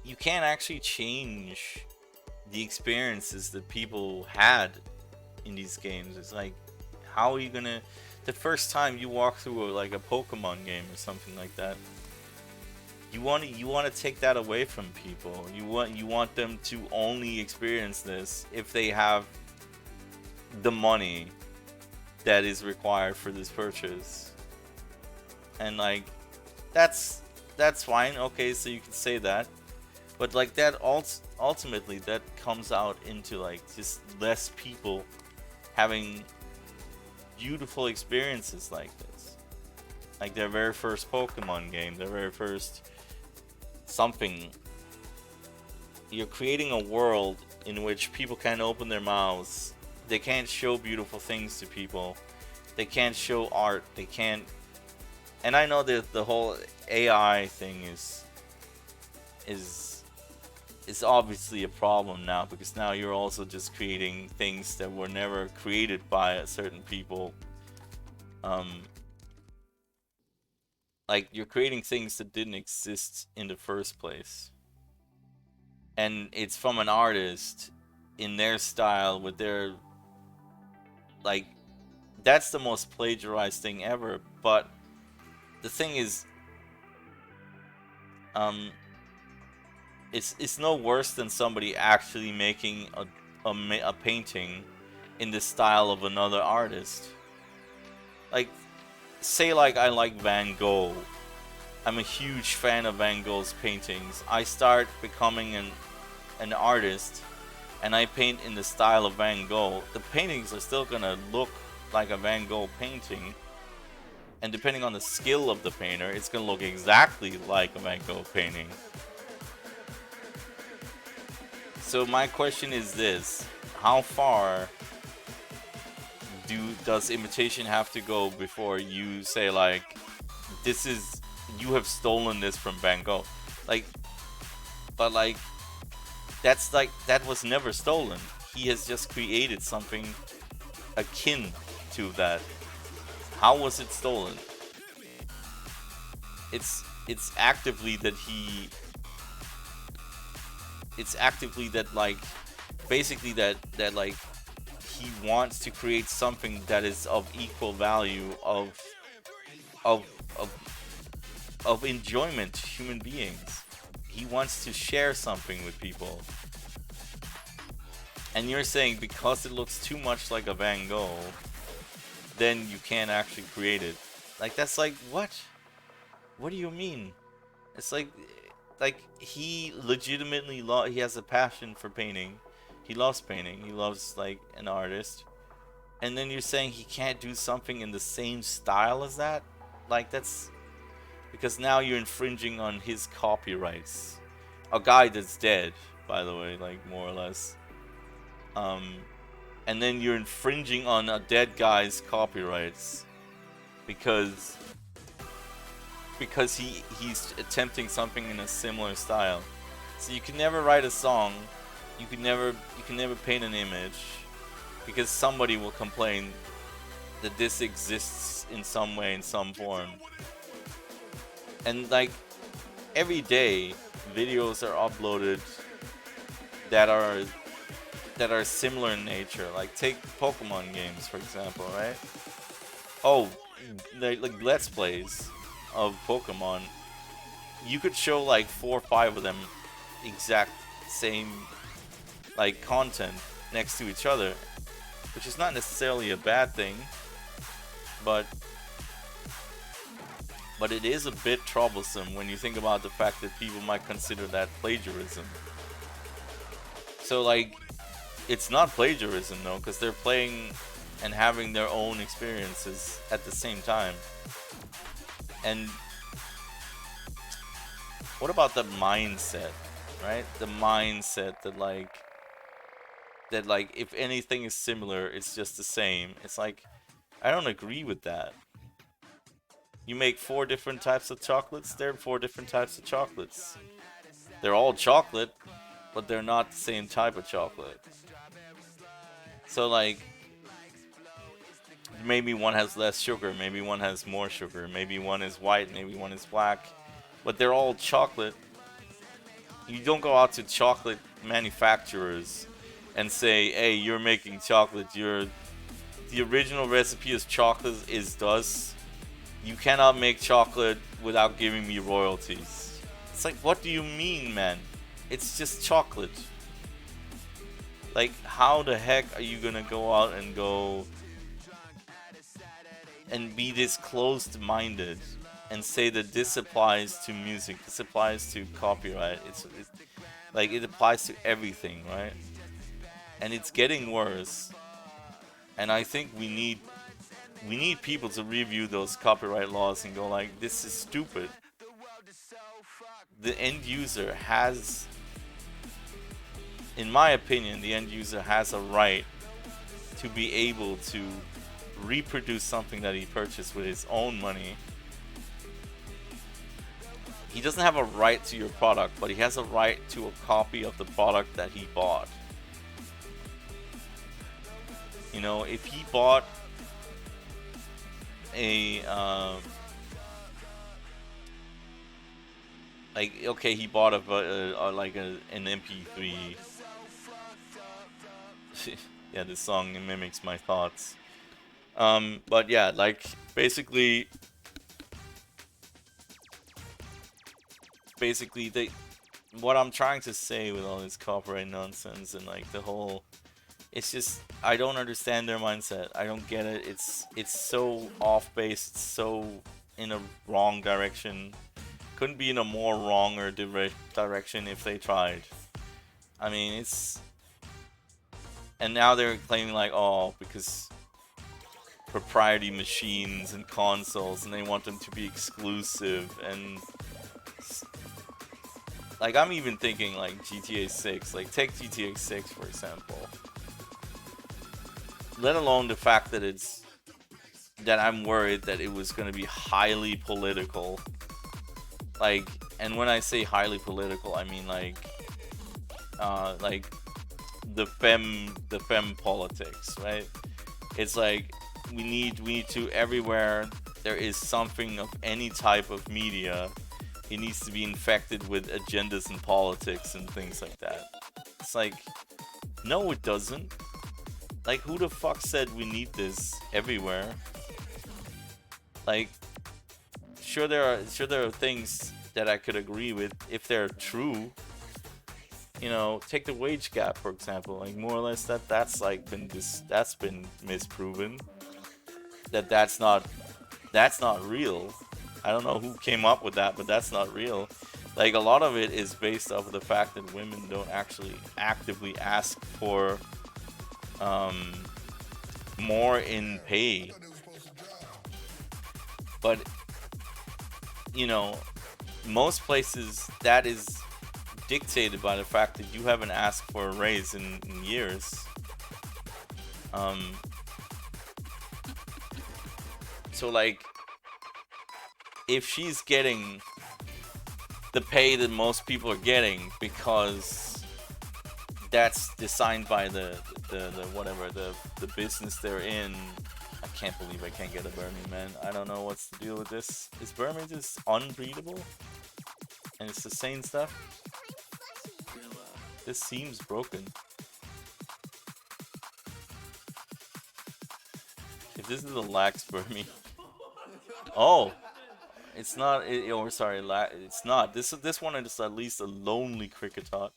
you can't actually change the experiences that people had in these games. It's like, how are you gonna, the first time you walk through like a Pokemon game or something like that, you want to take that away from people. You want them to only experience this if they have the money that is required for this purchase. And like, that's that's fine. Okay, so you can say that. But like that ultimately that comes out into like just less people having beautiful experiences like this. Like their very first Pokemon game, their very first something. You're creating a world in which people can't open their mouths. They can't show beautiful things to people. They can't show art. They can't. And I know that the whole AI thing is is obviously a problem now, because now you're also just creating things that were never created by a certain people. Um, like you're creating things that didn't exist in the first place, and it's from an artist in their style with their, like, that's the most plagiarized thing ever. But the thing is, um, it's no worse than somebody actually making a painting in the style of another artist. Like, say like I like Van Gogh. I'm a huge fan of Van Gogh's paintings. I start becoming an artist and I paint in the style of Van Gogh. The paintings are still gonna look like a Van Gogh painting, and depending on the skill of the painter, it's gonna look exactly like a Van Gogh painting. So my question is this: how far does imitation have to go before you say like, this is, you have stolen this from Van Gogh? Like, but like, that's like, that was never stolen. He has just created something akin to that. How was it stolen? It's actively that he, it's actively that like, basically that like, he wants to create something that is of equal value of of of enjoyment to human beings. He wants to share something with people. And you're saying because it looks too much like a Van Gogh, then you can't actually create it. Like, that's like, what? What do you mean? It's like he legitimately he has a passion for painting. He loves painting. He loves like an artist. And then you're saying he can't do something in the same style as that? Like, that's because now you're infringing on his copyrights. A guy that's dead, by the way, like, more or less. Um, and then you're infringing on a dead guy's copyrights because he's attempting something in a similar style. So you can never write a song, you can never paint an image, because somebody will complain that this exists in some way, in some form. And like, every day videos are uploaded that are similar in nature. Like, take Pokemon games for example, right? Oh, like let's plays of Pokemon. You could show like 4 or 5 of them exact same like content next to each other, which is not necessarily a bad thing, but it is a bit troublesome when you think about the fact that people might consider that plagiarism. So like, it's not plagiarism though, because they're playing and having their own experiences at the same time. And what about the mindset, right? The mindset that like if anything is similar, it's just the same. It's like, I don't agree with that. You make 4 different types of chocolates, there are 4 different types of chocolates. They're all chocolate, but they're not the same type of chocolate. So like maybe one has less sugar, maybe one has more sugar, maybe one is white, maybe one is black, but they're all chocolate. You don't go out to chocolate manufacturers and say, "Hey, you're making chocolate. The original recipe is chocolate is dust. You cannot make chocolate without giving me royalties." It's like, what do you mean, man? It's just chocolate. Like, how the heck are you gonna go out and go and be this closed-minded and say that this applies to music, this applies to copyright? It's like it applies to everything, right? And it's getting worse. And I think we need people to review those copyright laws and go like, this is stupid. The end user has, in my opinion, the end user has a right to be able to reproduce something that he purchased with his own money. He doesn't have a right to your product, but he has a right to a copy of the product that he bought. You know, if he bought a like, okay, he bought like an MP3. Yeah, this song mimics my thoughts. But yeah, like basically what I'm trying to say with all this copyright nonsense and like the whole, it's just, I don't understand their mindset. I don't get it. It's so off base, it's so in a wrong direction. Couldn't be in a more wrong or direction if they tried. I mean, it's, and now they're claiming like, oh, because proprietary machines and consoles, and they want them to be exclusive, and like, I'm even thinking like GTA 6, like take GTA 6 for example. Let alone the fact that I'm worried that it was going to be highly political. Like, and when I say highly political, I mean like the fem politics, right? It's like we need to, everywhere there is something of any type of media, it needs to be infected with agendas and politics and things like that. It's like, no, it doesn't. Like, who the fuck said we need this everywhere? Like, sure there are things that I could agree with if they're true. You know, take the wage gap for example. Like, more or less that's been misproven. That's not real. I don't know who came up with that, but that's not real. Like, a lot of it is based off of the fact that women don't actually actively ask for more in pay. But, you know, most places that is dictated by the fact that you haven't asked for a raise in years. So like, if she's getting the pay that most people are getting because that's designed by the business they're in. I can't believe I can't get a Burmy, man. I don't know what's the deal with this. Is Burmy just unbreedable? And it's the same stuff? This seems broken. If this is a lax Burmy. Oh! It's not, sorry, it's not. This one is at least a lonely Cricketot.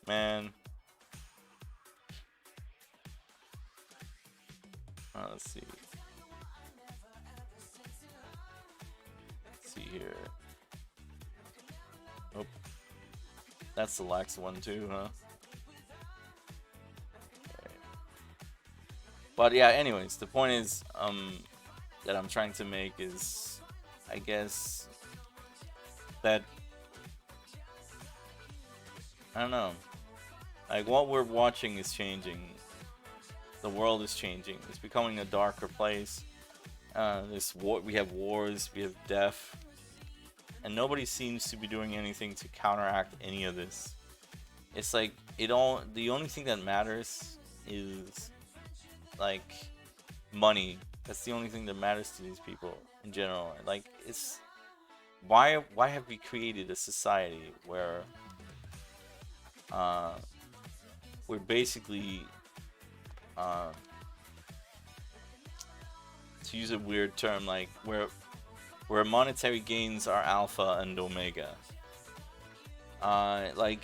Man. Let's see. Let's see here. Oh. That's the lax one too, huh? Okay. But yeah, anyways, the point is, that I'm trying to make is, I guess, that, I don't know, like, what we're watching is changing. The world is changing. It's becoming a darker place. We have wars, we have death, and nobody seems to be doing anything to counteract any of this. It's like the only thing that matters is like money. That's the only thing that matters to these people in general. Like, it's why have we created a society where uh we're basically uh to use a weird term, like where monetary gains are alpha and omega. Like,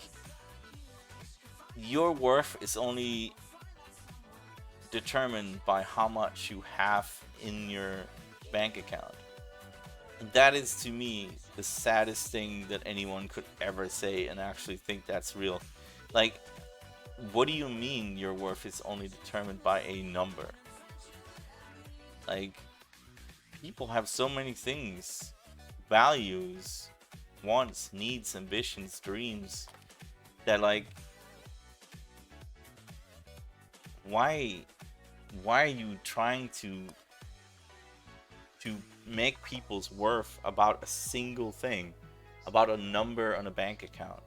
your worth is only determined by how much you have in your bank account. And that is, to me, the saddest thing that anyone could ever say and actually think that's real. Like, what do you mean your worth is only determined by a number? Like, people have so many things, values, wants, needs, ambitions, dreams, that, like, why are you trying to make people's worth about a single thing, about a number on a bank account?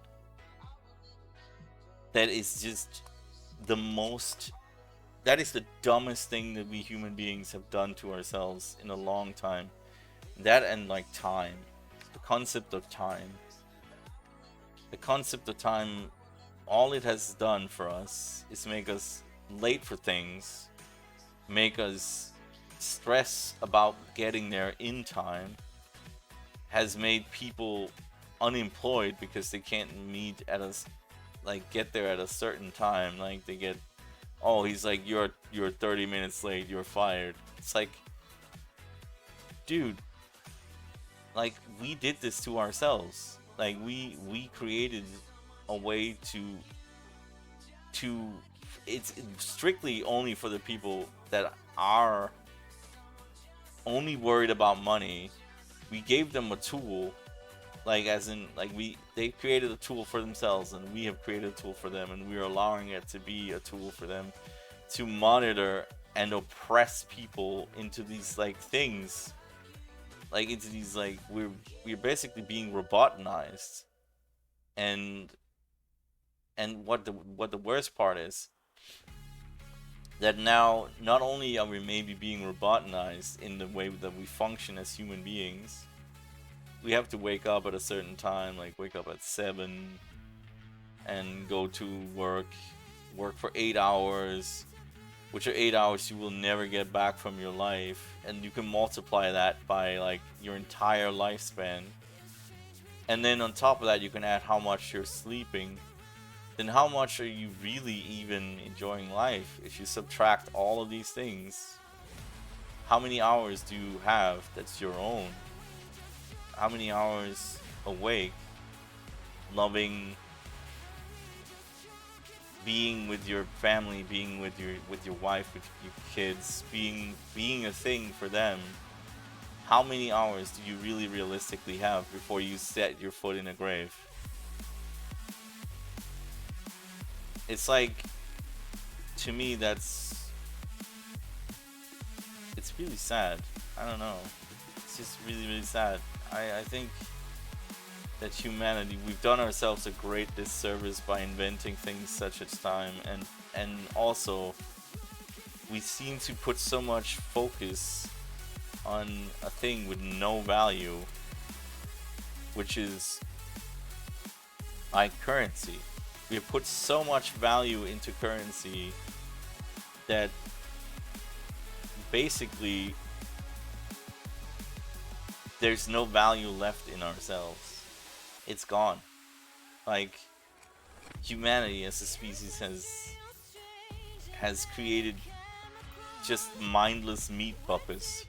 That is just that is the dumbest thing that we human beings have done to ourselves in a long time. That, and like time, the concept of time. The concept of time, all it has done for us is make us late for things, make us stress about getting there in time, has made people unemployed because they can't meet at us, like, get there at a certain time. Like, they get, oh, he's like, you're 30 minutes late, you're fired. It's like, dude, like, we did this to ourselves. Like, we created a way to it's strictly only for the people that are only worried about money. We gave them a tool, like, as in, like, they created a tool for themselves, and we have created a tool for them, and we are allowing it to be a tool for them to monitor and oppress people into these, like, things, like, into these, like, we're basically being robotinized. And what the worst part is that now, not only are we maybe being robotinized in the way that we function as human beings, we have to wake up at a certain time, like wake up at 7 and go to work for 8 hours, which are 8 hours you will never get back from your life, and you can multiply that by, like, your entire lifespan. And then on top of that, you can add how much you're sleeping. Then how much are you really even enjoying life if you subtract all of these things? How many hours do you have that's your own? How many hours awake, loving, being with your family, being with your wife, with your kids, being a thing for them? How many hours do you really realistically have before you set your foot in a grave? It's like, to me, it's really sad. I don't know. It's just really, really sad. I think that humanity, we've done ourselves a great disservice by inventing things such as time, and also we seem to put so much focus on a thing with no value, which is like currency. We have put so much value into currency that basically there's no value left in ourselves. It's gone. Like, humanity as a species has created just mindless meat puppets.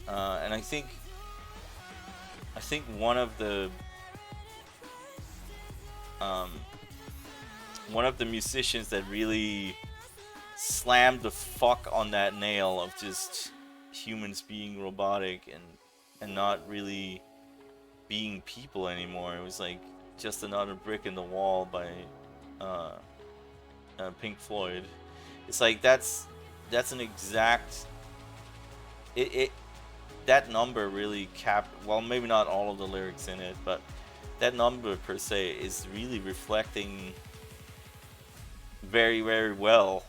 And I think one of the musicians that really slammed the fuck on that nail of just humans being robotic and not really being people anymore. It was like just another brick in the wall by Pink Floyd. It's like that's an exact that number really capped, well, maybe not all of the lyrics in it, but that number per se is really reflecting very, very well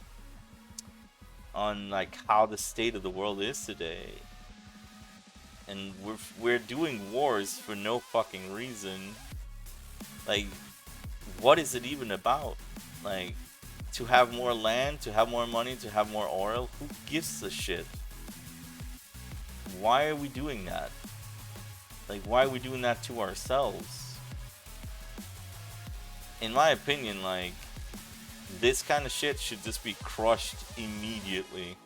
on like how the state of the world is today. And we're doing wars for no fucking reason. Like, what is it even about? Like, to have more land, to have more money, to have more oil? Who gives a shit? Why are we doing that? Like, why are we doing that to ourselves? In my opinion, like, this kind of shit should just be crushed immediately.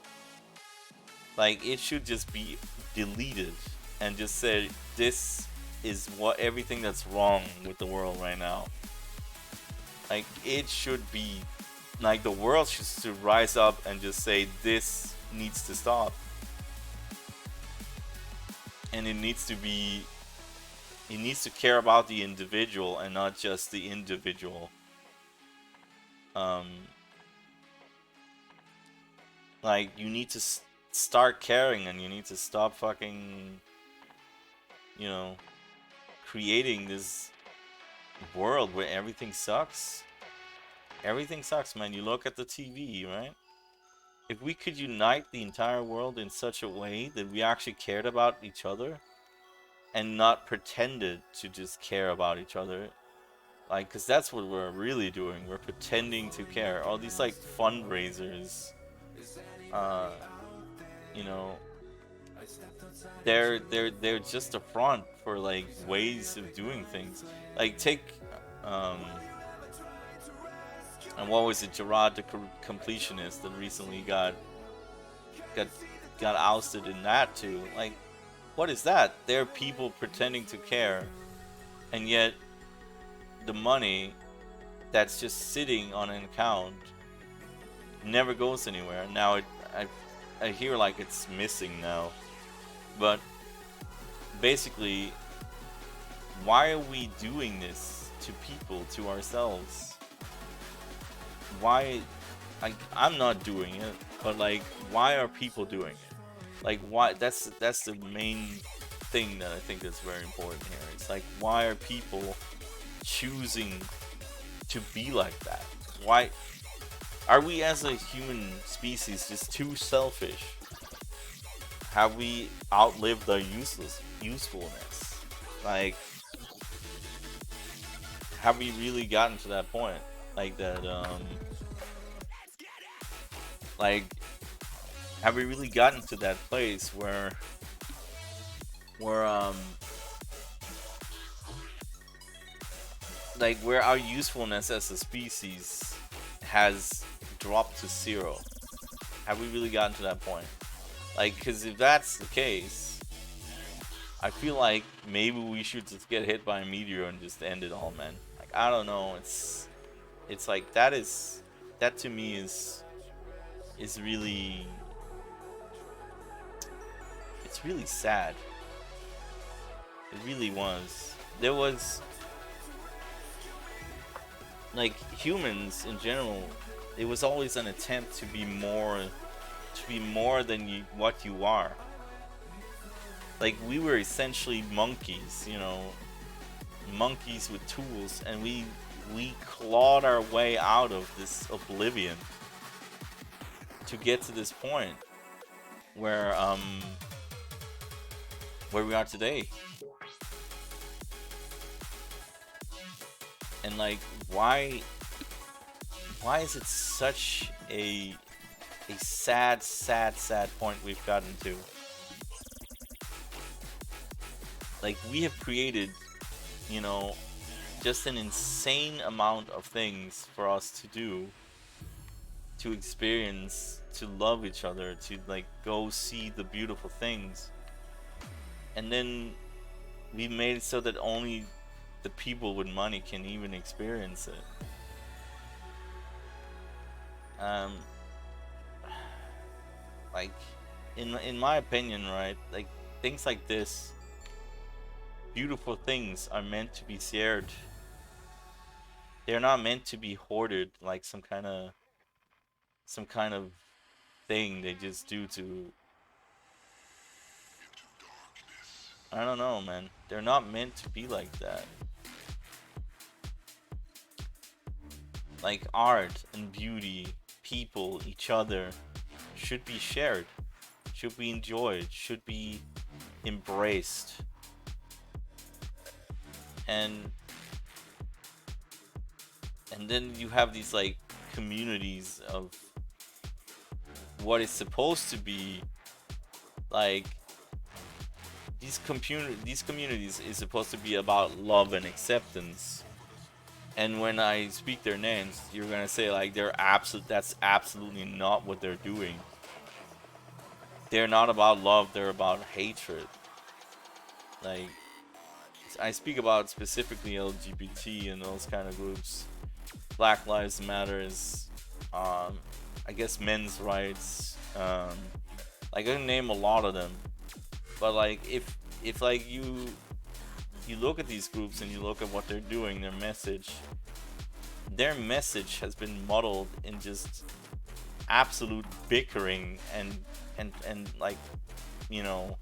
Like, it should just be deleted and just say, this is what everything that's wrong with the world right now. Like, it should be, like, the world should rise up and just say, this needs to stop. And it needs to care about the individual and not just the individual. Like, you need to start caring, and you need to stop fucking, you know, creating this world where everything sucks. Everything sucks, man. You look at the TV, right? If we could unite the entire world in such a way that we actually cared about each other and not pretended to just care about each other, like, because that's what we're really doing. We're pretending to care. All these like fundraisers, you know, they're just a front for like ways of doing things. Like, take and what was it, Gerard the completionist that recently got ousted in that too. Like, what is that? They're people pretending to care, and yet the money that's just sitting on an account never goes anywhere. Now I hear like it's missing now, but basically, why are we doing this to people, to ourselves? Why? Like, I'm not doing it, but like, why are people doing it? Like, why? That's the main thing that I think is very important here. It's like, why are people choosing to be like that? Why are we as a human species just too selfish? Have we outlived our usefulness? Like, have we really gotten to that point? Like that, like, have we really gotten to that place where like, where our usefulness as a species has dropped to zero? Have we really gotten to that point? Like, because if that's the case, I feel like maybe we should just get hit by a meteor and just end it all, man. Like, I don't know. It's like, that to me is really, it's really sad. It really was. There was, like, humans in general, it was always an attempt to be more than what you are. Like, we were essentially monkeys, you know, monkeys with tools, and we clawed our way out of this oblivion to get to this point where we are today. And like, why is it such a sad point we've gotten to? Like, we have created, you know, just an insane amount of things for us to do, to experience, to love each other, to like go see the beautiful things. And then we made it so that only the people with money can even experience it. Like, in my opinion, right? Like, things like this, beautiful things, are meant to be shared. They're not meant to be hoarded like some kind of thing they just do to, I don't know, man. They're not meant to be like that. Like art and beauty, people, each other should be shared, should be enjoyed, should be embraced. And then you have these like communities of what is supposed to be like these communities is supposed to be about love and acceptance. And when I speak their names, you're gonna say like that's absolutely not what they're doing. They're not about love, they're about hatred. Like I speak about specifically LGBT and those kind of groups. Black Lives Matters, I guess men's rights, like I can name a lot of them. But like if like you look at these groups and you look at what they're doing, their message has been muddled in just absolute bickering and like, you know,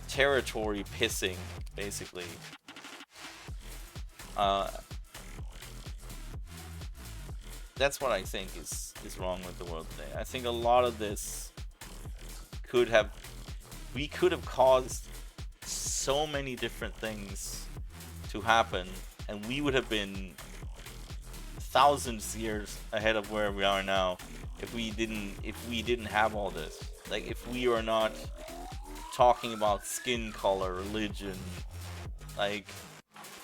territory pissing, basically. That's what I think is wrong with the world today. I think a lot of this we could have caused so many different things to happen, and we would have been thousands of years ahead of where we are now if we didn't have all this. Like if we were not talking about skin color, religion, like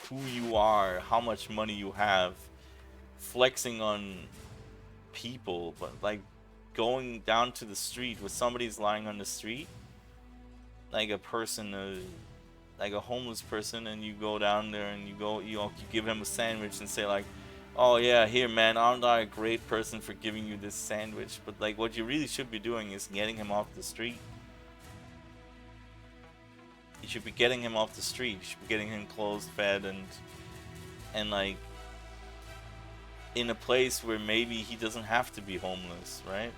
who you are, how much money you have, flexing on people, but like going down to the street where somebody's lying on the street, like a person, like a homeless person, and you go down there and you give him a sandwich and say like, oh yeah, here man, aren't I a great person for giving you this sandwich? But like what you really should be doing is getting him off the street. You should be getting him off the street. You should be getting him clothes, fed, and like in a place where maybe he doesn't have to be homeless, right?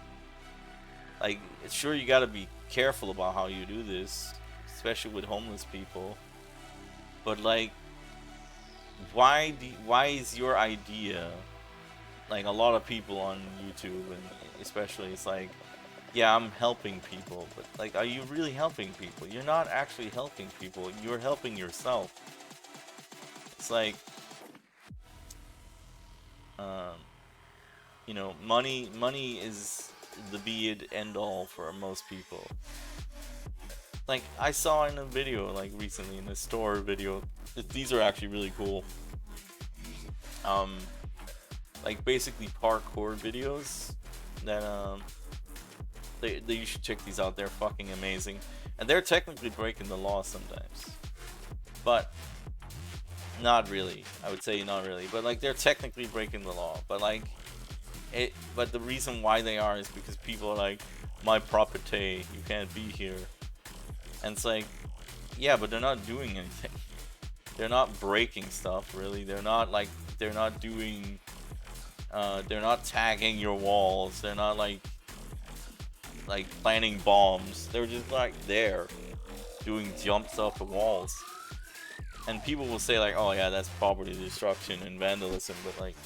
Like, sure, you gotta be careful about how you do this, especially with homeless people. But like, why is your idea, like a lot of people on YouTube and especially, it's like, yeah, I'm helping people, but like, are you really helping people? You're not actually helping people. You're helping yourself. It's like, you know, money is the be-it end-all for most people. Like, I saw in a video, like, recently, in a store video, these are actually really cool. Like, basically parkour videos that, you should check these out. They're fucking amazing. And they're technically breaking the law sometimes. But not really. I would say not really. But like, they're technically breaking the law. But like, but the reason why they are is because people are like, my property, you can't be here. And it's like, yeah, but they're not doing anything. They're not breaking stuff, really. They're not doing, they're not tagging your walls. They're not like planting bombs. They're just like there, doing jumps off the walls. And people will say like, oh yeah, that's property destruction and vandalism, but like,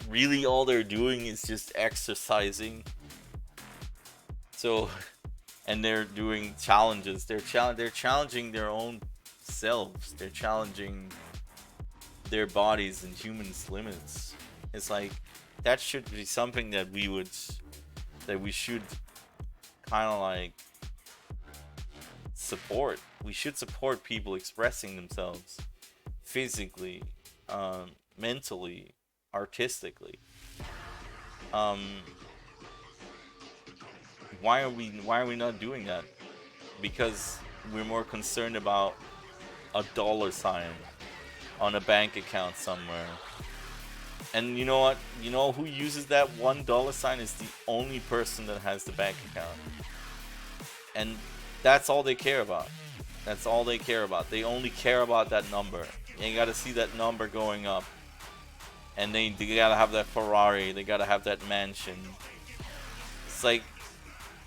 really all they're doing is just exercising. So, and they're doing challenges. They're challenging their own selves. They're challenging their bodies and humans' limits. It's like, that should be something that we should kind of like support. We should support people expressing themselves physically, mentally, artistically. Why are we not doing that? Because we're more concerned about a dollar sign on a bank account somewhere. And you know what? You know who uses that $1 sign is the only person that has the bank account. And that's all they care about. That's all they care about. They only care about that number. You gotta see that number going up. And they gotta have that Ferrari. They gotta have that mansion. It's like,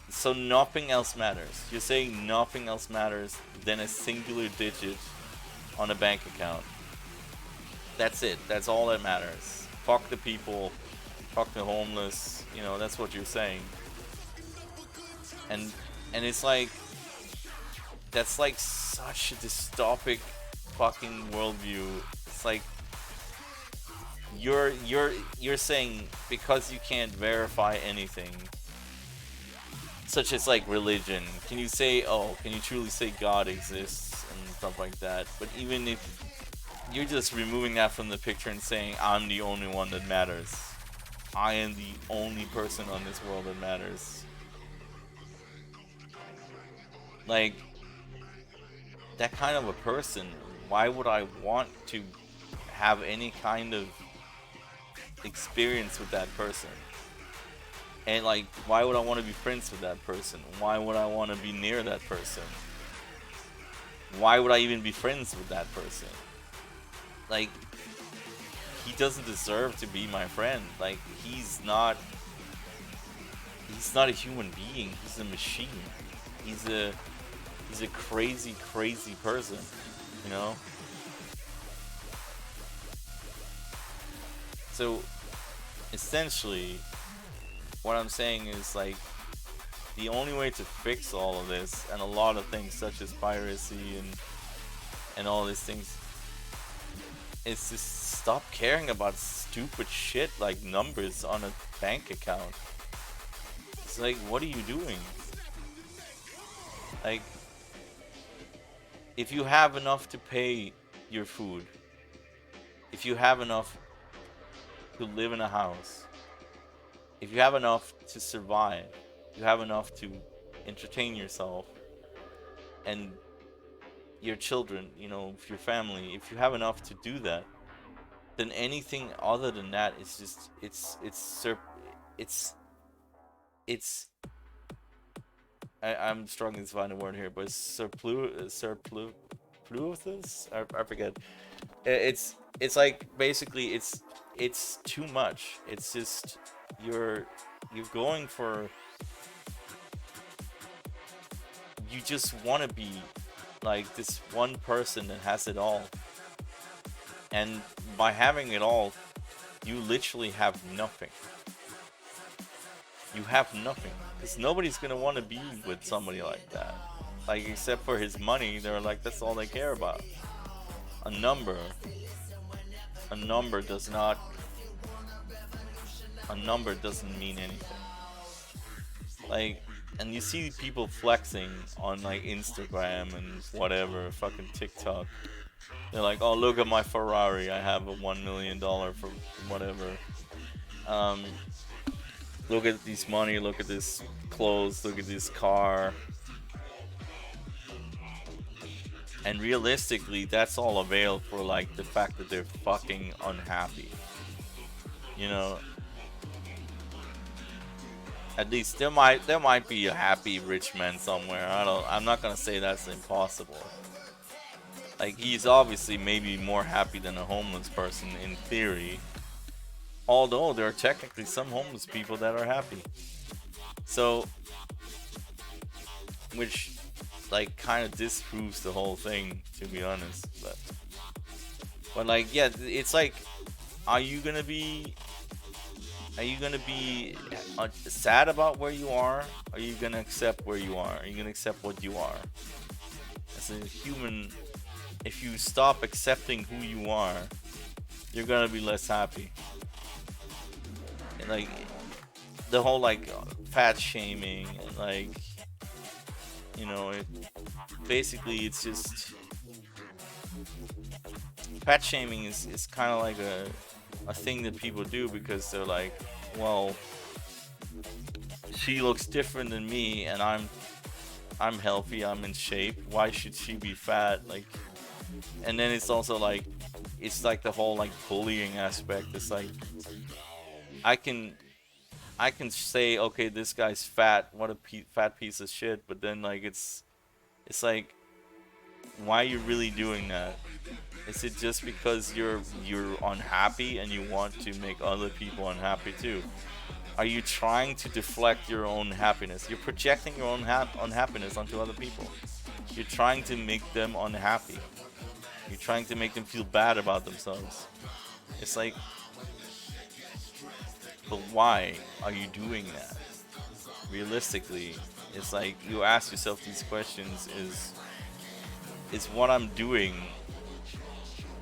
so nothing else matters. You're saying nothing else matters than a singular digit on a bank account. That's it. That's all that matters. fuck the people, fuck the homeless, you know, that's what you're saying. And it's like, that's like such a dystopic fucking worldview. It's like you're saying because you can't verify anything, such as like religion, can you truly say God exists and stuff like that? But even if you're just removing that from the picture and saying I'm the only one that matters, I am the only person on this world that matters, like that kind of a person, why would I want to have any kind of experience with that person? And like, why would I want to be friends with that person? Why would I want to be near that person? Why would I even be friends with that person? Like, he doesn't deserve to be my friend. Like, he's not a human being. He's a machine. He's a crazy person, you know? So essentially what I'm saying is, like, the only way to fix all of this and a lot of things such as piracy and all these things is to stop caring about stupid shit like numbers on a bank account. It's like, what are you doing? Like, if you have enough to pay your food, if you have enough to live in a house, if you have enough to survive, you have enough to entertain yourself and your children, you know, your family, if you have enough to do that, then anything other than that is just, I'm struggling to find a word here, but it's surpluses? I forget. It's like, basically it's too much. It's just, you're going for, you just want to be like this one person that has it all, and by having it all, you literally have nothing. You have nothing, because nobody's gonna want to be with somebody like that. Like, except for his money, they're like, that's all they care about. A number does not, a number doesn't mean anything. Like, and you see people flexing on like Instagram and whatever, fucking TikTok. They're like, oh, look at my Ferrari, I have a $1 million for whatever. Look at this money, look at this clothes, look at this car. And realistically, that's all availed for like the fact that they're fucking unhappy. You know, at least there might be a happy rich man somewhere. I'm not gonna say that's impossible. Like, he's obviously maybe more happy than a homeless person in theory. Although there are technically some homeless people that are happy. So, which like kind of disproves the whole thing, to be honest. But like, yeah, it's like, are you gonna be sad about where you are? Are you gonna accept where you are? Are you gonna accept what you are? As a human, if you stop accepting who you are, you're gonna be less happy. And like, the whole like fat shaming and like, you know, basically it's just, fat shaming is kind of like a thing that people do because they're like, well, she looks different than me and I'm healthy, I'm in shape, why should she be fat? Like, and then it's also like, it's like the whole like bullying aspect. It's like, I can say, okay, this guy's fat, what a fat piece of shit, but then like, it's like, why are you really doing that? Is it just because you're unhappy and you want to make other people unhappy too? Are you trying to deflect your own happiness? You're projecting your own unhappiness onto other people. You're trying to make them unhappy. You're trying to make them feel bad about themselves. It's like, But why are you doing that? Realistically, it's like you ask yourself these questions: is what I'm doing,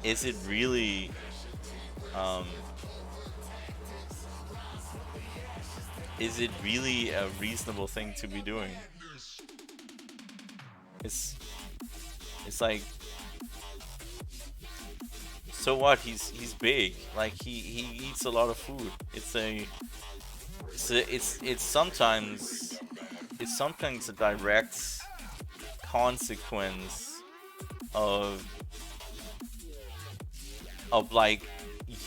is it really um, a reasonable thing to be doing? It's it's like, so what? He's big. Like he eats a lot of food. It's sometimes a direct consequence of like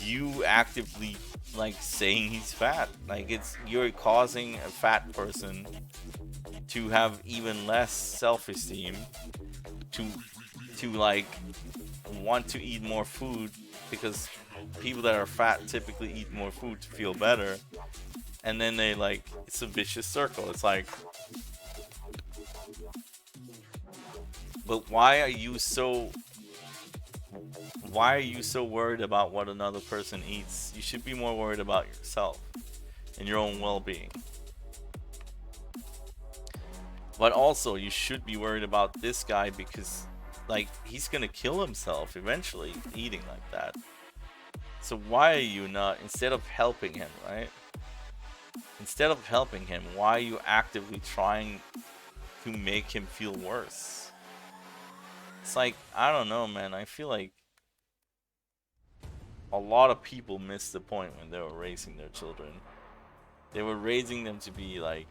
you actively like saying he's fat. Like you're causing a fat person to have even less self-esteem, to like want to eat more food, because people that are fat typically eat more food to feel better, and then they like, it's a vicious circle. It's like, but why are you so worried about what another person eats? You should be more worried about yourself and your own well-being. But also, you should be worried about this guy, because like he's gonna kill himself eventually eating like that. So why are you not, instead of helping him, right? Instead of helping him, why are you actively trying to make him feel worse? It's like, I don't know, man. I feel like a lot of people missed the point when they were raising their children. They were raising them to be like,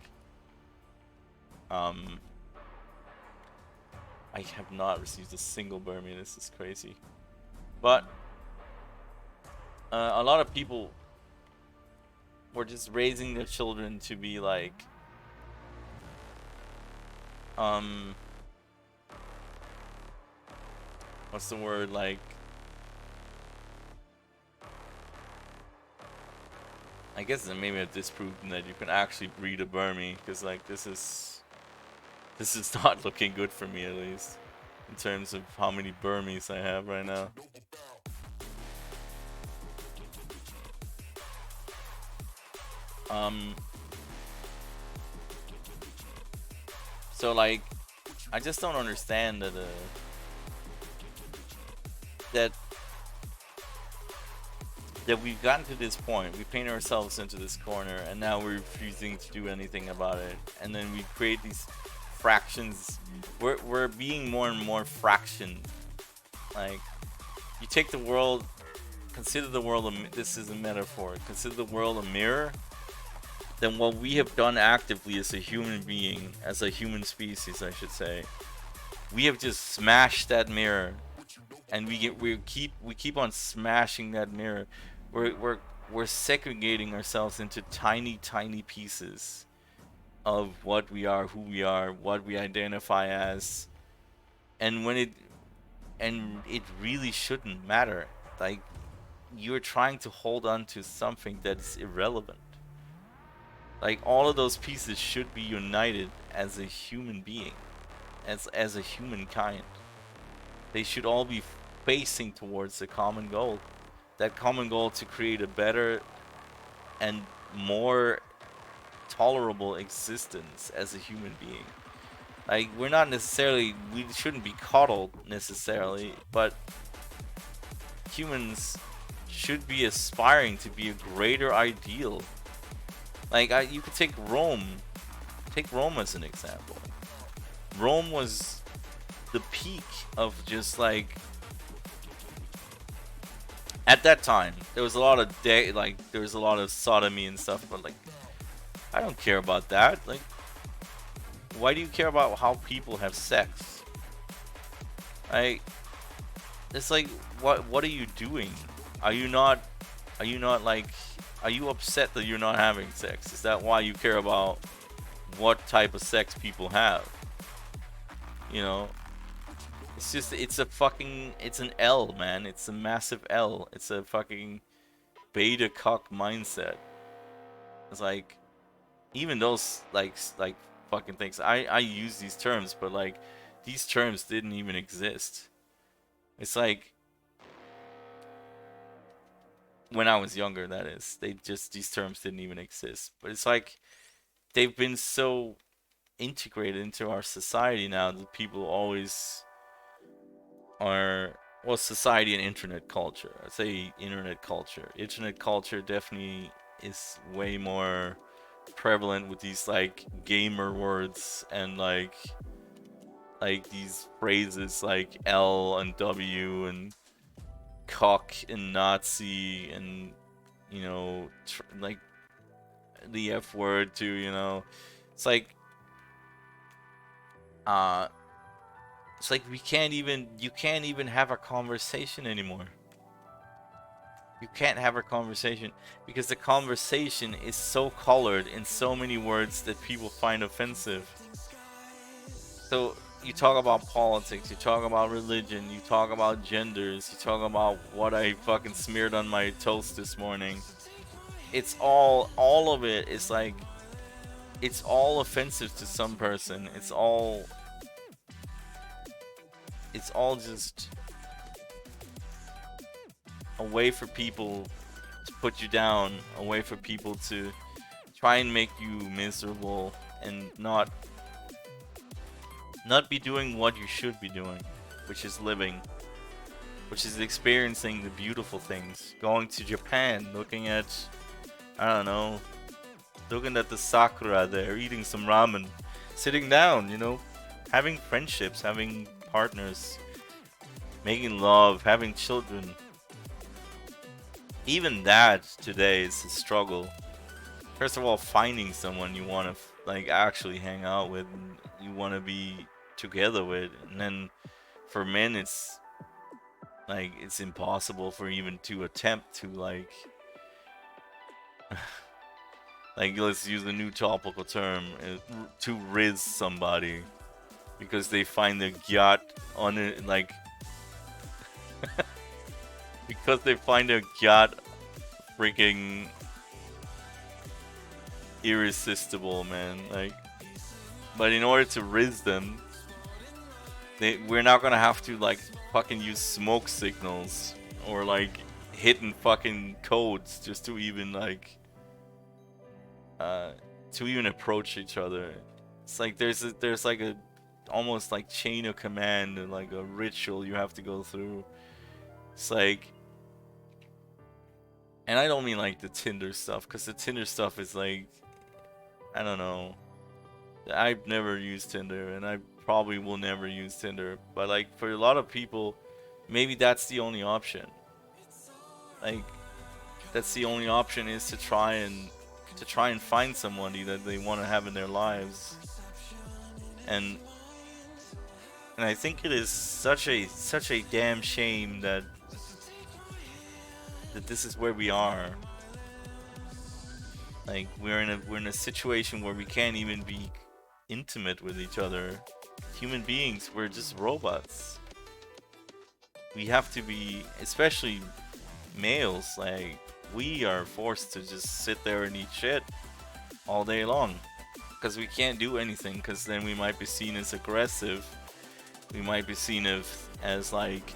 I have not received a single Burmy. This is crazy. But a lot of people were just raising their children to be like, what's the word, like, I guess maybe I've disproven that you can actually breed a Burmy, because like this is not looking good for me, at least in terms of how many Burmies I have right now. So like, I just don't understand that that we've gotten to this point. We paint ourselves into this corner, and now we're refusing to do anything about it. And then we create these fractions. We're being more and more fractioned. Like, you take the world, consider the world this is a metaphor. Consider the world a mirror. Then what we have done actively as a human being, as a human species, I should say, we have just smashed that mirror, and we keep on smashing that mirror. We're segregating ourselves into tiny pieces of what we are, who we are, what we identify as, and it really shouldn't matter. Like, you're trying to hold on to something that's irrelevant. Like, all of those pieces should be united as a human being, as a humankind. They should all be facing towards a common goal. That common goal to create a better and more tolerable existence as a human being. Like, we shouldn't be coddled necessarily, but humans should be aspiring to be a greater ideal. Like, you could take Rome as an example. Rome was the peak of just like, at that time there was a lot of there was a lot of sodomy and stuff, but like, I don't care about that. Like, why do you care about how people have sex? It's like, what are you doing? Are you upset that you're not having sex? Is that why you care about what type of sex people have? You know, it's an L, man. It's a massive L. It's a fucking beta cock mindset. It's like, even those like fucking things. I use these terms, but like, these terms didn't even exist. It's like, when I was younger, that is. These terms didn't even exist. But it's like they've been so integrated into our society now that people always are, well, society and internet culture. I'd say internet culture. Internet culture definitely is way more prevalent with these like gamer words and like these phrases like L and W and cock and Nazi and like the F word too. It's like uh it's like you can't even have a conversation anymore. You can't have a conversation because the conversation is so colored in so many words that people find offensive. So you talk about politics, you talk about religion, you talk about genders, you talk about what I fucking smeared on my toast this morning. It's all of it is like it's all offensive to some person. It's all just a way for people to put you down, a way for people to try and make you miserable and not be doing what you should be doing, which is living, which is experiencing the beautiful things. Going to Japan, looking at, I don't know, looking at the sakura there, eating some ramen, sitting down, having friendships, having partners, making love, having children. Even that today is a struggle. First of all, finding someone you want to like actually hang out with, and you want to be together with, and then for men, it's like it's impossible for even to attempt to like let's use a new topical term, to riz somebody because they find the gyat on it, like because they find a gyat freaking irresistible, man. Like, but in order to riz them, we're not gonna have to like fucking use smoke signals or like hidden fucking codes just to even approach each other. It's like there's like a almost like chain of command and like a ritual you have to go through. It's like, and I don't mean like the Tinder stuff, because the Tinder stuff is like, I don't know. I've never used Tinder, and I probably will never use Tinder. But like for a lot of people, maybe that's the only option. Like that's the only option, is to try and find somebody that they want to have in their lives. And I think it is such a damn shame that this is where we are. Like we're in a situation where we can't even be intimate with each other. Human beings, we're just robots. We have to be, especially males, like we are forced to just sit there and eat shit all day long because we can't do anything, because then we might be seen as aggressive, we might be seen as like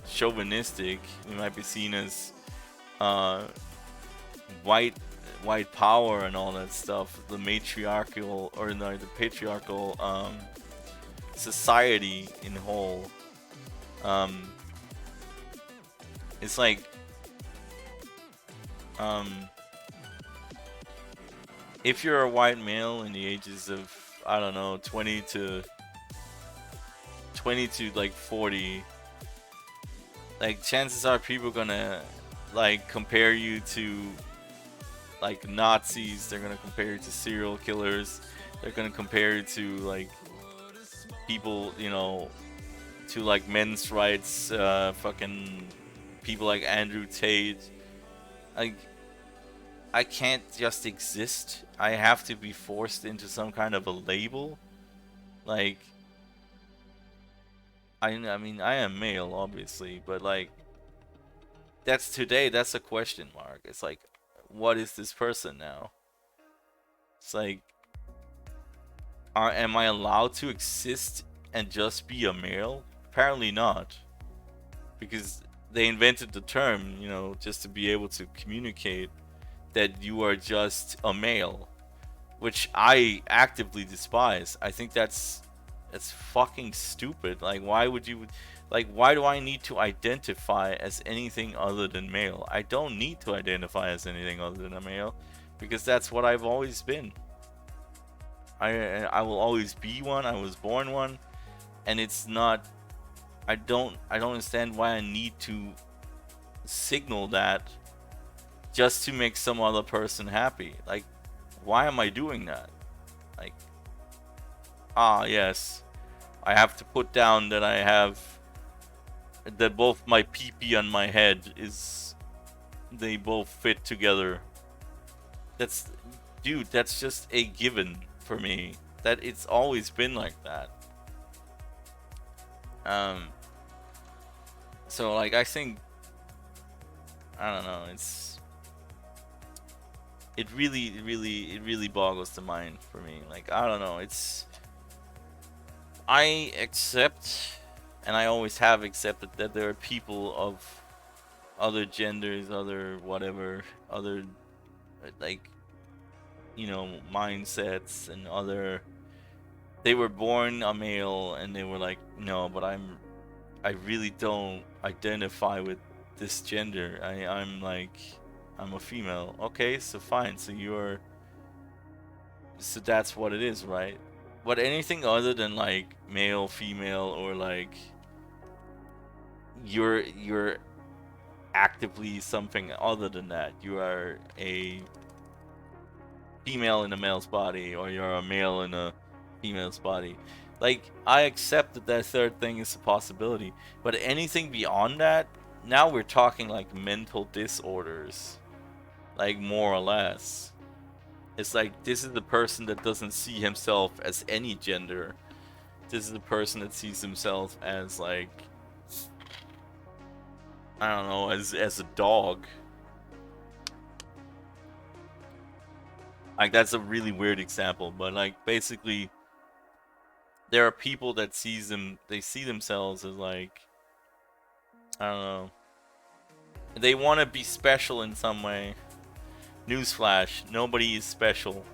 chauvinistic, we might be seen as white power and all that stuff, the matriarchal, or no, the patriarchal society in whole. It's like if you're a white male in the ages of, I don't know, 20 to like 40, like chances are people gonna like compare you to like Nazis, they're gonna compare you to serial killers, they're gonna compare you to like people, to like men's rights, fucking people like Andrew Tate. Like, I can't just exist. I have to be forced into some kind of a label. Like, I mean, I am male, obviously, but like, that's a question mark. It's like, what is this person now? It's like, am I allowed to exist and just be a male? Apparently not, because they invented the term, you know, just to be able to communicate that you are just a male, which I actively despise. I think that's fucking stupid. Like, why would you, like, why do I need to identify as anything other than male? I don't need to identify as anything other than a male, because that's what I've always been. I will always be one. I was born one, and it's not. I don't understand why I need to signal that just to make some other person happy. Like, why am I doing that? Like, yes, I have to put down that I have that both my pee and my head is, they both fit together. That's, dude, that's just a given for me. That it's always been like that. So like I think, I don't know, it really boggles the mind for me. Like, I don't know, I accept, and I always have accepted, that there are people of other genders, other whatever, other, like, you know, mindsets, and other, they were born a male and they were like, no, but I really don't identify with this gender. I'm a female. Okay, so fine. So that's what it is, right? But anything other than like male, female, or like you're actively something other than that. You are a female in a male's body, or you're a male in a female's body. Like, I accept that that third thing is a possibility, but anything beyond that, now we're talking like mental disorders, like, more or less. It's like, this is the person that doesn't see himself as any gender. This is the person that sees himself as, like, I don't know, as a dog. Like, that's a really weird example, but like, basically, there are people that they see themselves as, like, I don't know, they want to be special in some way. Newsflash, nobody is special,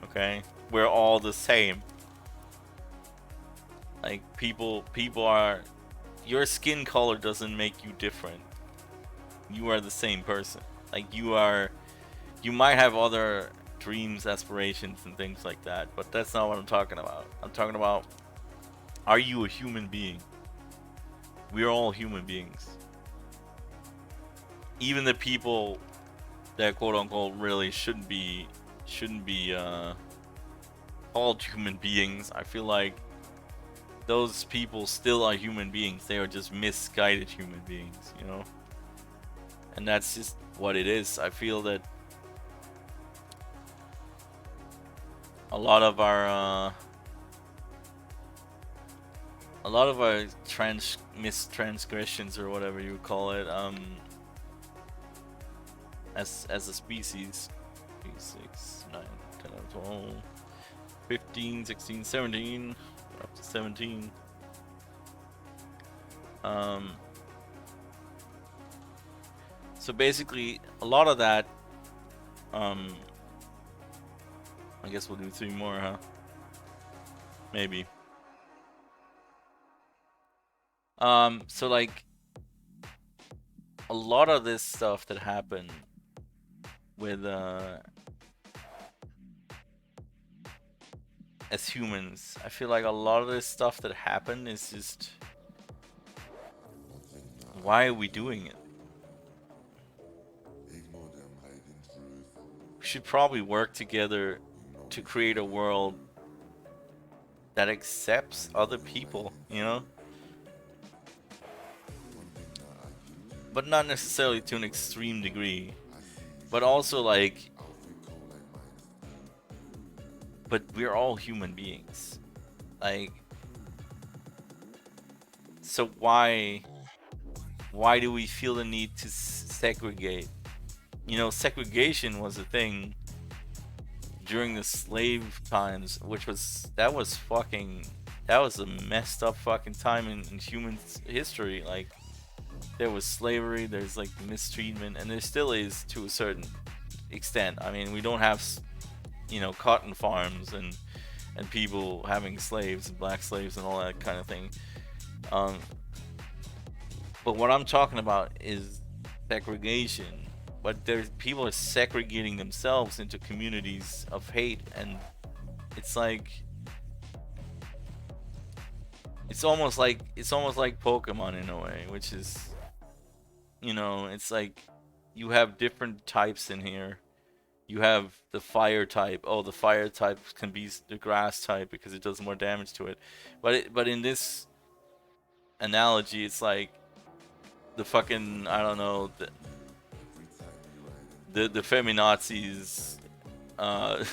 okay? We're all the same. Like, people are, your skin color doesn't make you different. You are the same person. Like, you might have other dreams, aspirations, and things like that, but that's not what I'm talking about. I'm talking about, are you a human being? We're all human beings. Even the people that quote unquote really shouldn't be called human beings, I feel like those people still are human beings. They are just misguided human beings, you know? And that's just what it is. I feel that a lot of our mistransgressions, or whatever you call it, as a species, 6, 9, 10, 12, 15, 16, 17, up to 17. So basically, a lot of that, I guess we'll do 3 more, huh? Maybe. So like, a lot of this stuff that happened with as humans, I feel like a lot of this stuff that happened is just, why are we doing it? We should probably work together to create a world that accepts other people, you know? But not necessarily to an extreme degree. But also, like, but we're all human beings. Like, so why do we feel the need to segregate? You know, segregation was a thing during the slave times, which was, that was a messed up fucking time in human history. Like, there was slavery, there's like mistreatment, and there still is to a certain extent. I mean, we don't have, you know, cotton farms and people having slaves, black slaves, and all that kind of thing. Um, but what I'm talking about is segregation. But there's people are segregating themselves into communities of hate, and it's like it's almost like Pokemon in a way, which is, you know, it's like you have different types in here. You have the fire type. Oh, the fire type can be the grass type because it does more damage to it. But in this analogy, it's like the fucking, I don't know, the feminazis uh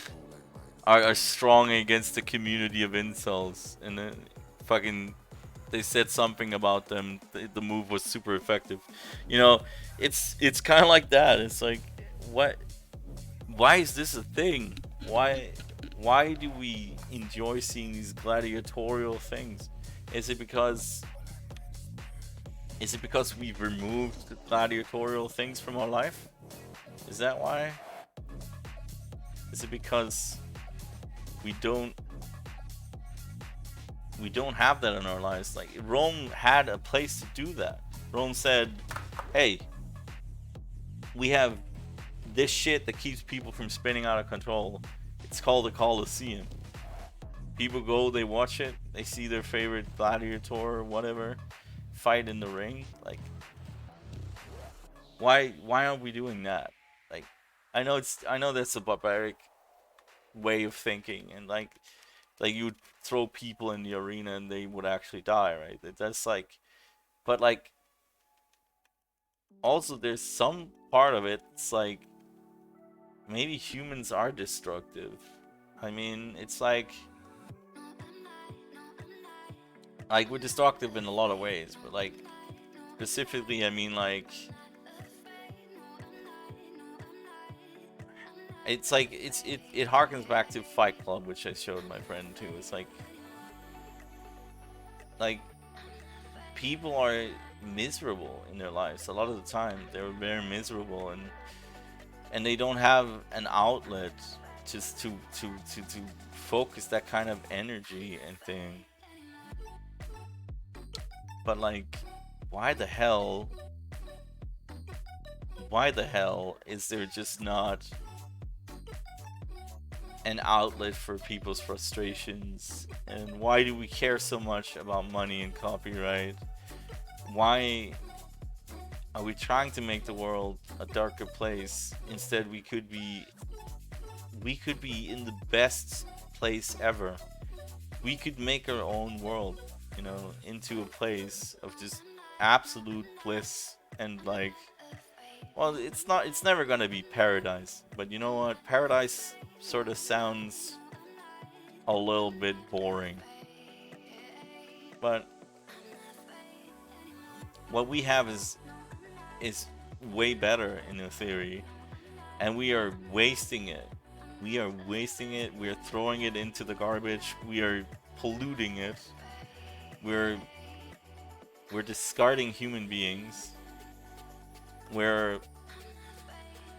are strong against the community of incels, and then fucking they said something about them. The move was super effective. You know, it's kind of like that. It's like, what? Why is this a thing? Why do we enjoy seeing these gladiatorial things? Is it because we've removed the gladiatorial things from our life? Is that why? Is it because we don't have that in our lives? Like, Rome had a place to do that. Rome said, "Hey, we have this shit that keeps people from spinning out of control. It's called the Colosseum. People go, they watch it, they see their favorite gladiator or whatever fight in the ring. Like, why aren't we doing that? Like, I know that's a barbaric way of thinking, and like you would throw people in the arena and they would actually die, right? That's like, but like, also there's some part of it. It's like, maybe humans are destructive. I mean, it's like we're destructive in a lot of ways, but like, specifically, I mean, like, it's like it harkens back to Fight Club, which I showed my friend too. It's like people are miserable in their lives a lot of the time. They're very miserable, and they don't have an outlet just to focus that kind of energy and thing. But like, why the hell is there just not an outlet for people's frustrations? And why do we care so much about money and copyright? Why are we trying to make the world a darker place? Instead, we could be in the best place ever. We could make our own world, you know, into a place of just absolute bliss. And like, well, it's never gonna be paradise, but you know what, paradise sort of sounds a little bit boring. But what we have is way better in a theory, and we are wasting it. We are wasting it. We are throwing it into the garbage. We are polluting it. We're discarding human beings. We're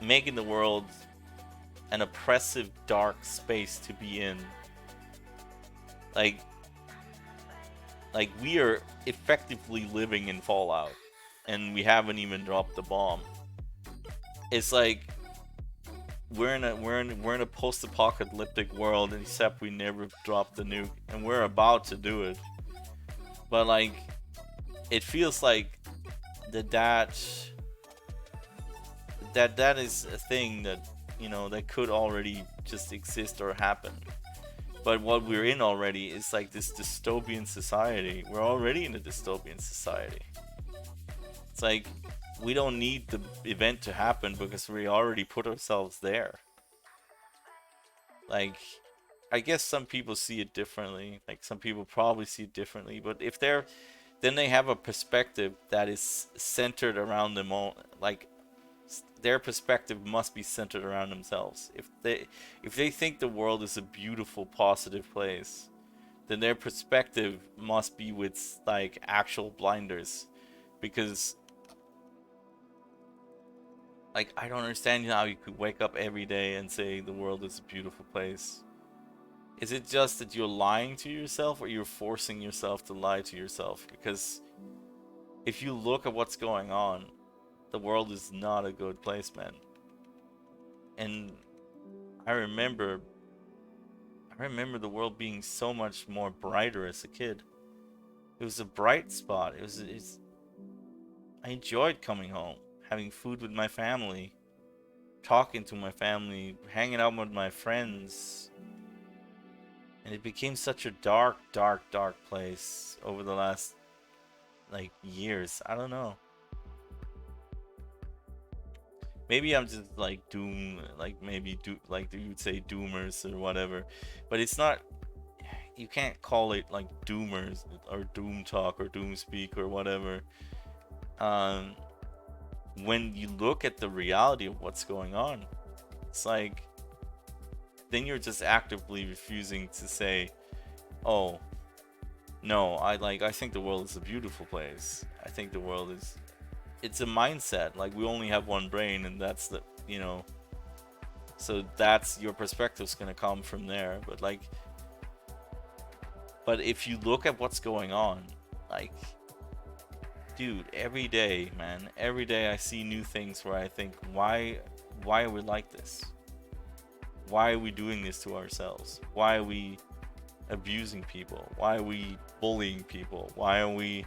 making the world an oppressive, dark space to be in. Like we are effectively living in Fallout, and we haven't even dropped the bomb. It's like we're in a post-apocalyptic world, except we never dropped the nuke, and we're about to do it. But like, it feels like that is a thing that, you know, that could already just exist or happen. But what we're in already is like this dystopian society. We're already in a dystopian society. It's like, we don't need the event to happen because we already put ourselves there. Like, I guess some people see it differently. Like, some people probably see it differently. But if then they have a perspective that is centered around them all. Like, their perspective must be centered around themselves. If they think the world is a beautiful, positive place, then their perspective must be with like actual blinders, because Like, I don't understand how you could wake up every day and say the world is a beautiful place. Is it just that you're lying to yourself, or you're forcing yourself to lie to yourself? Because if you look at what's going on, the world is not a good place, man. And I remember the world being so much more brighter as a kid. It was a bright spot. I enjoyed coming home, having food with my family, talking to my family, hanging out with my friends. And it became such a dark, dark, dark place over the last, like, years. I don't know. Maybe I'm just like doom, like maybe like you would say doomers or whatever, but it's not. You can't call it like doomers or doom talk or doom speak or whatever. Um, when you look at the reality of what's going on, it's like then you're just actively refusing to say, "Oh, no, I think the world is a beautiful place. I think the world is." It's a mindset. Like, we only have one brain, and that's the, you know. So that's your perspective's gonna come from there. But if you look at what's going on, like, dude, every day, man, every day I see new things where I think, why are we like this? Why are we doing this to ourselves? Why are we abusing people? Why are we bullying people? Why are we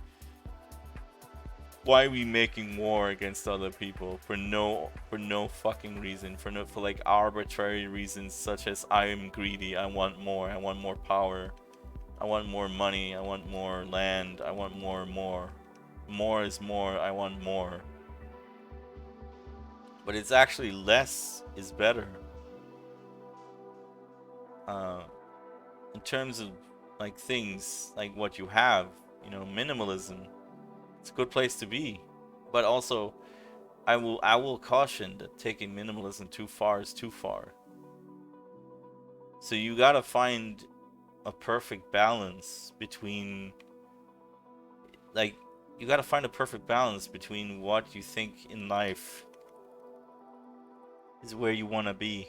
making war against other people for no fucking reason, for like arbitrary reasons, such as I am greedy, I want more power, I want more money, I want more land, I want more is more, I want more. But it's actually less is better. In terms of like things, like what you have, minimalism, it's a good place to be. But also, I will caution that taking minimalism too far is too far. So you gotta find a perfect balance between, like, you gotta find a perfect balance between what you think in life is where you wanna be.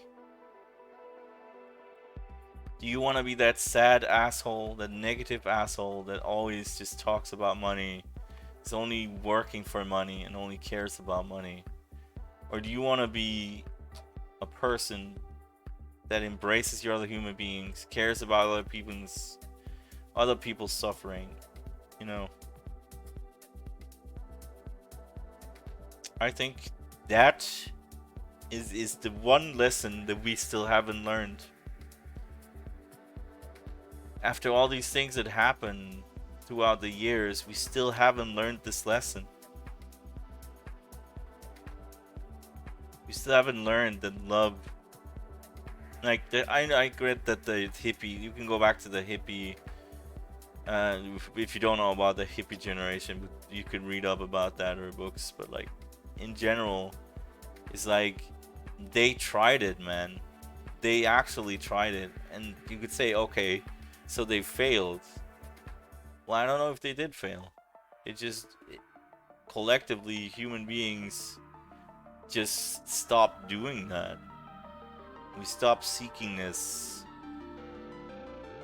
Do you want to be that sad asshole, that negative asshole that always just talks about money, is only working for money and only cares about money? Or do you want to be a person that embraces your other human beings, cares about other people's suffering? I think that is the one lesson that we still haven't learned. After all these things that happened throughout the years, we still haven't learned this lesson. We still haven't learned that love, like, I read that the hippie, you can go back to the hippie, if you don't know about the hippie generation, you could read up about that or books, but like, in general, it's like, they tried it, man. They actually tried it, and you could say, okay, so they failed. Well, I don't know if they did fail. Collectively, human beings just stopped doing that. We stopped seeking this.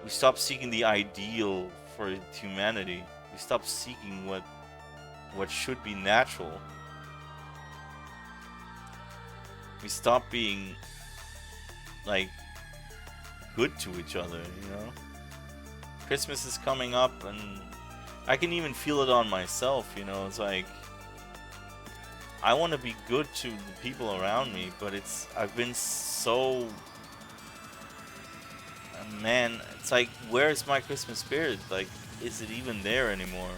We stopped seeking the ideal for humanity. We stopped seeking what should be natural. We stopped being, like, good to each other, Christmas is coming up, and I can even feel it on myself, it's like, I want to be good to the people around me, but I've been so, man, it's like, where's my Christmas spirit? Like, is it even there anymore?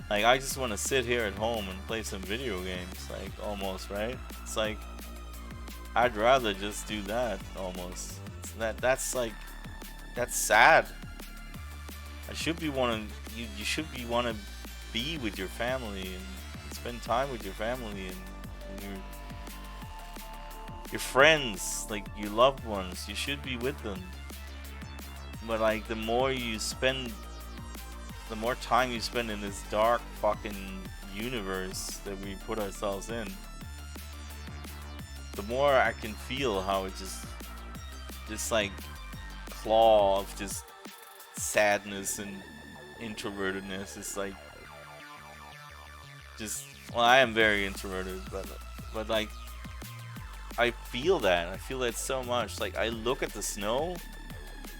Like, I just want to sit here at home and play some video games, like, almost, right? It's like, I'd rather just do that, almost. That's sad. You should want to be with your family and spend time with your family and your friends, like your loved ones. You should be with them. But like, the more time you spend in this dark fucking universe that we put ourselves in, the more I can feel how it just like claw of just sadness and introvertedness. It's like just, well, I am very introverted, but like I feel that. I feel that so much. Like I look at the snow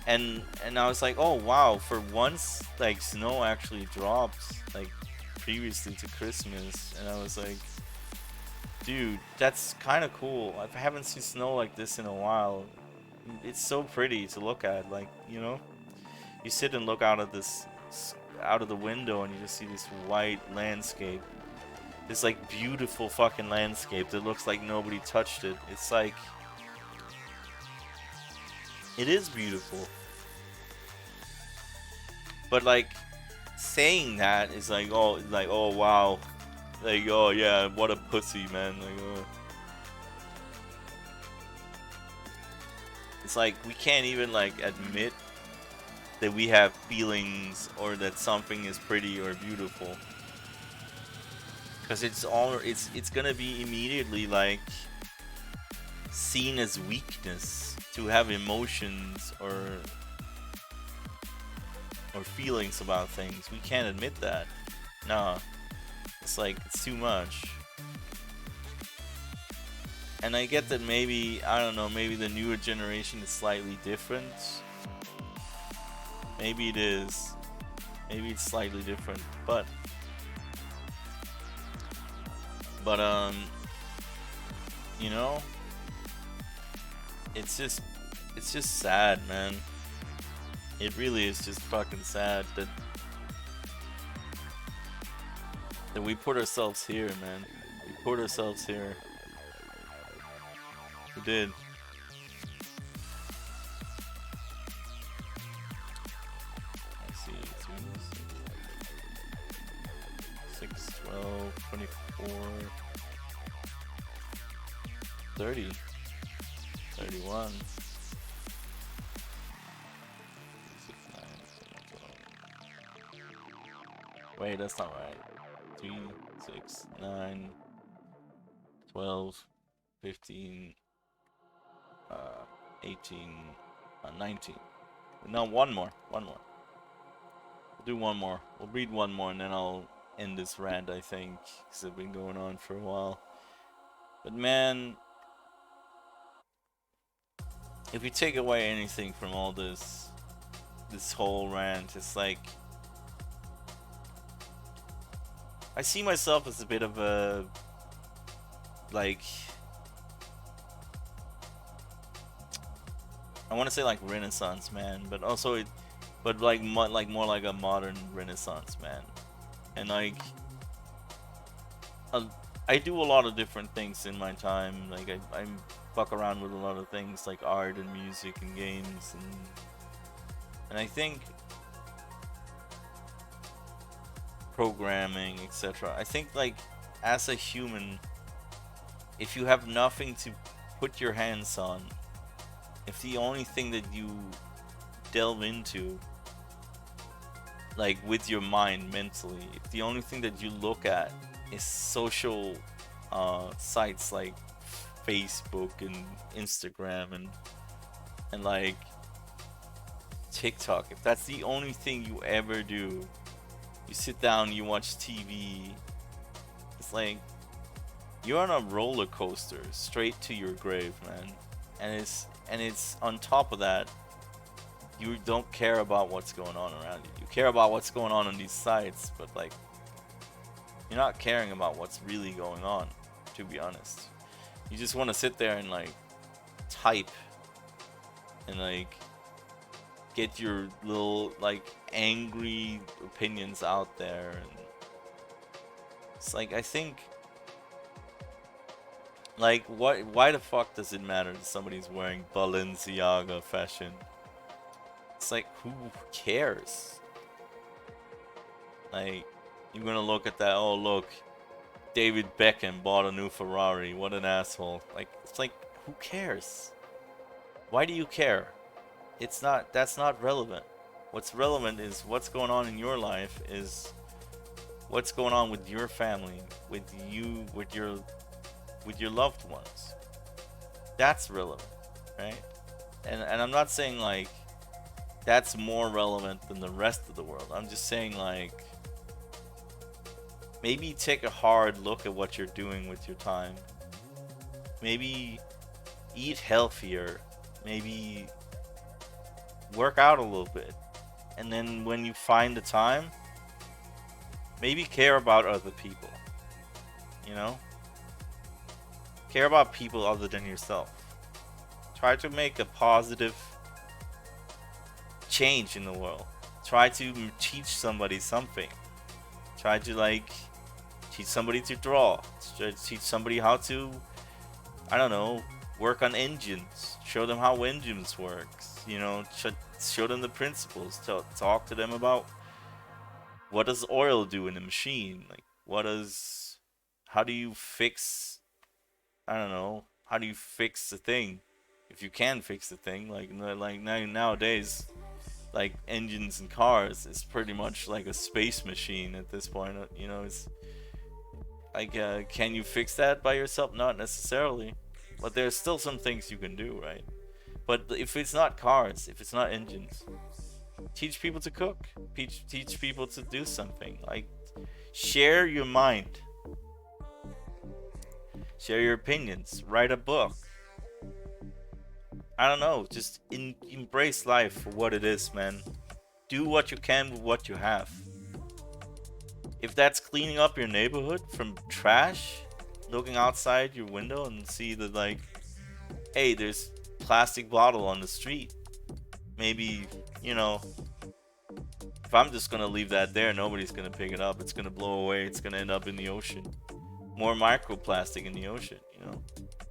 and I was like, oh wow, for once like snow actually drops like previously to Christmas, and I was like, dude, that's kind of cool. I haven't seen snow like this in a while. It's so pretty to look at. Like, you know, you sit and look out of the window and you just see this white landscape. This like beautiful fucking landscape that looks like nobody touched it. It's like, it is beautiful. But like saying that is like, oh wow, like, oh yeah, what a pussy, man. Like, oh. It's like we can't even like admit that we have feelings or that something is pretty or beautiful, because it's gonna be immediately like seen as weakness to have emotions or feelings about things. We can't admit that. No, it's like, it's too much. And I get that maybe, I don't know, maybe the newer generation is slightly different. Maybe it is. Maybe it's slightly different, but you know, it's just sad, man. It really is just fucking sad that we put ourselves here, man. We put ourselves here. We did. I see. 6, 12, 24, 30, 31. Wait, that's not right. 3, 6, 9, 12, 15, 18, 19. No, one more. We'll do one more. We'll read one more and then I'll end this rant, I think, because it's been going on for a while. But man, if we take away anything from all this whole rant, it's like, I see myself as a bit of a, like, I want to say like Renaissance man, but also but like more like a modern Renaissance man. And like, I do a lot of different things in my time. Like I fuck around with a lot of things like art and music and games, and I think programming, etc. I think like as a human, if you have nothing to put your hands on, if the only thing that you delve into, like with your mind mentally, if the only thing that you look at is social sites like Facebook and Instagram and like TikTok, if that's the only thing you ever do, you sit down, you watch TV, it's like you're on a roller coaster straight to your grave, man. And it's on top of that, you don't care about what's going on around you. You care about what's going on these sites, but like, you're not caring about what's really going on, to be honest. You just want to sit there and like type and like get your little like angry opinions out there. And it's like, I think, like, why the fuck does it matter that somebody's wearing Balenciaga fashion? It's like, who cares? Like, you're gonna look at that, oh look, David Beckham bought a new Ferrari, what an asshole. Like, it's like, who cares? Why do you care? That's not relevant. What's relevant is what's going on in your life, is what's going on with your family, with you, with your loved ones. That's relevant, right? And I'm not saying like that's more relevant than the rest of the world. I'm just saying like maybe take a hard look at what you're doing with your time. Maybe eat healthier. Maybe work out a little bit. And then when you find the time, maybe care about other people. You know? Care about people other than yourself. Try to make a positive change in the world. Try to teach somebody something. Try to like teach somebody to draw. Try to teach somebody how to, I don't know, work on engines. Show them how engines works. You know, show them the principles. Talk to them about what does oil do in a machine. Like how do you fix, I don't know, how do you fix the thing? If you can fix the thing, like nowadays, like engines and cars, it's pretty much like a space machine at this point. You know, it's like, can you fix that by yourself? Not necessarily, but there's still some things you can do, right? But if it's not cars, if it's not engines, teach people to cook. Teach people to do something. Like, share your mind. Share your opinions. Write a book. I don't know. Just embrace life for what it is, man. Do what you can with what you have. If that's cleaning up your neighborhood from trash, looking outside your window and see that, like, hey, there's plastic bottle on the street. Maybe, you know, if I'm just gonna leave that there, nobody's gonna pick it up. It's gonna blow away. It's gonna end up in the ocean. More microplastic in the ocean, you know.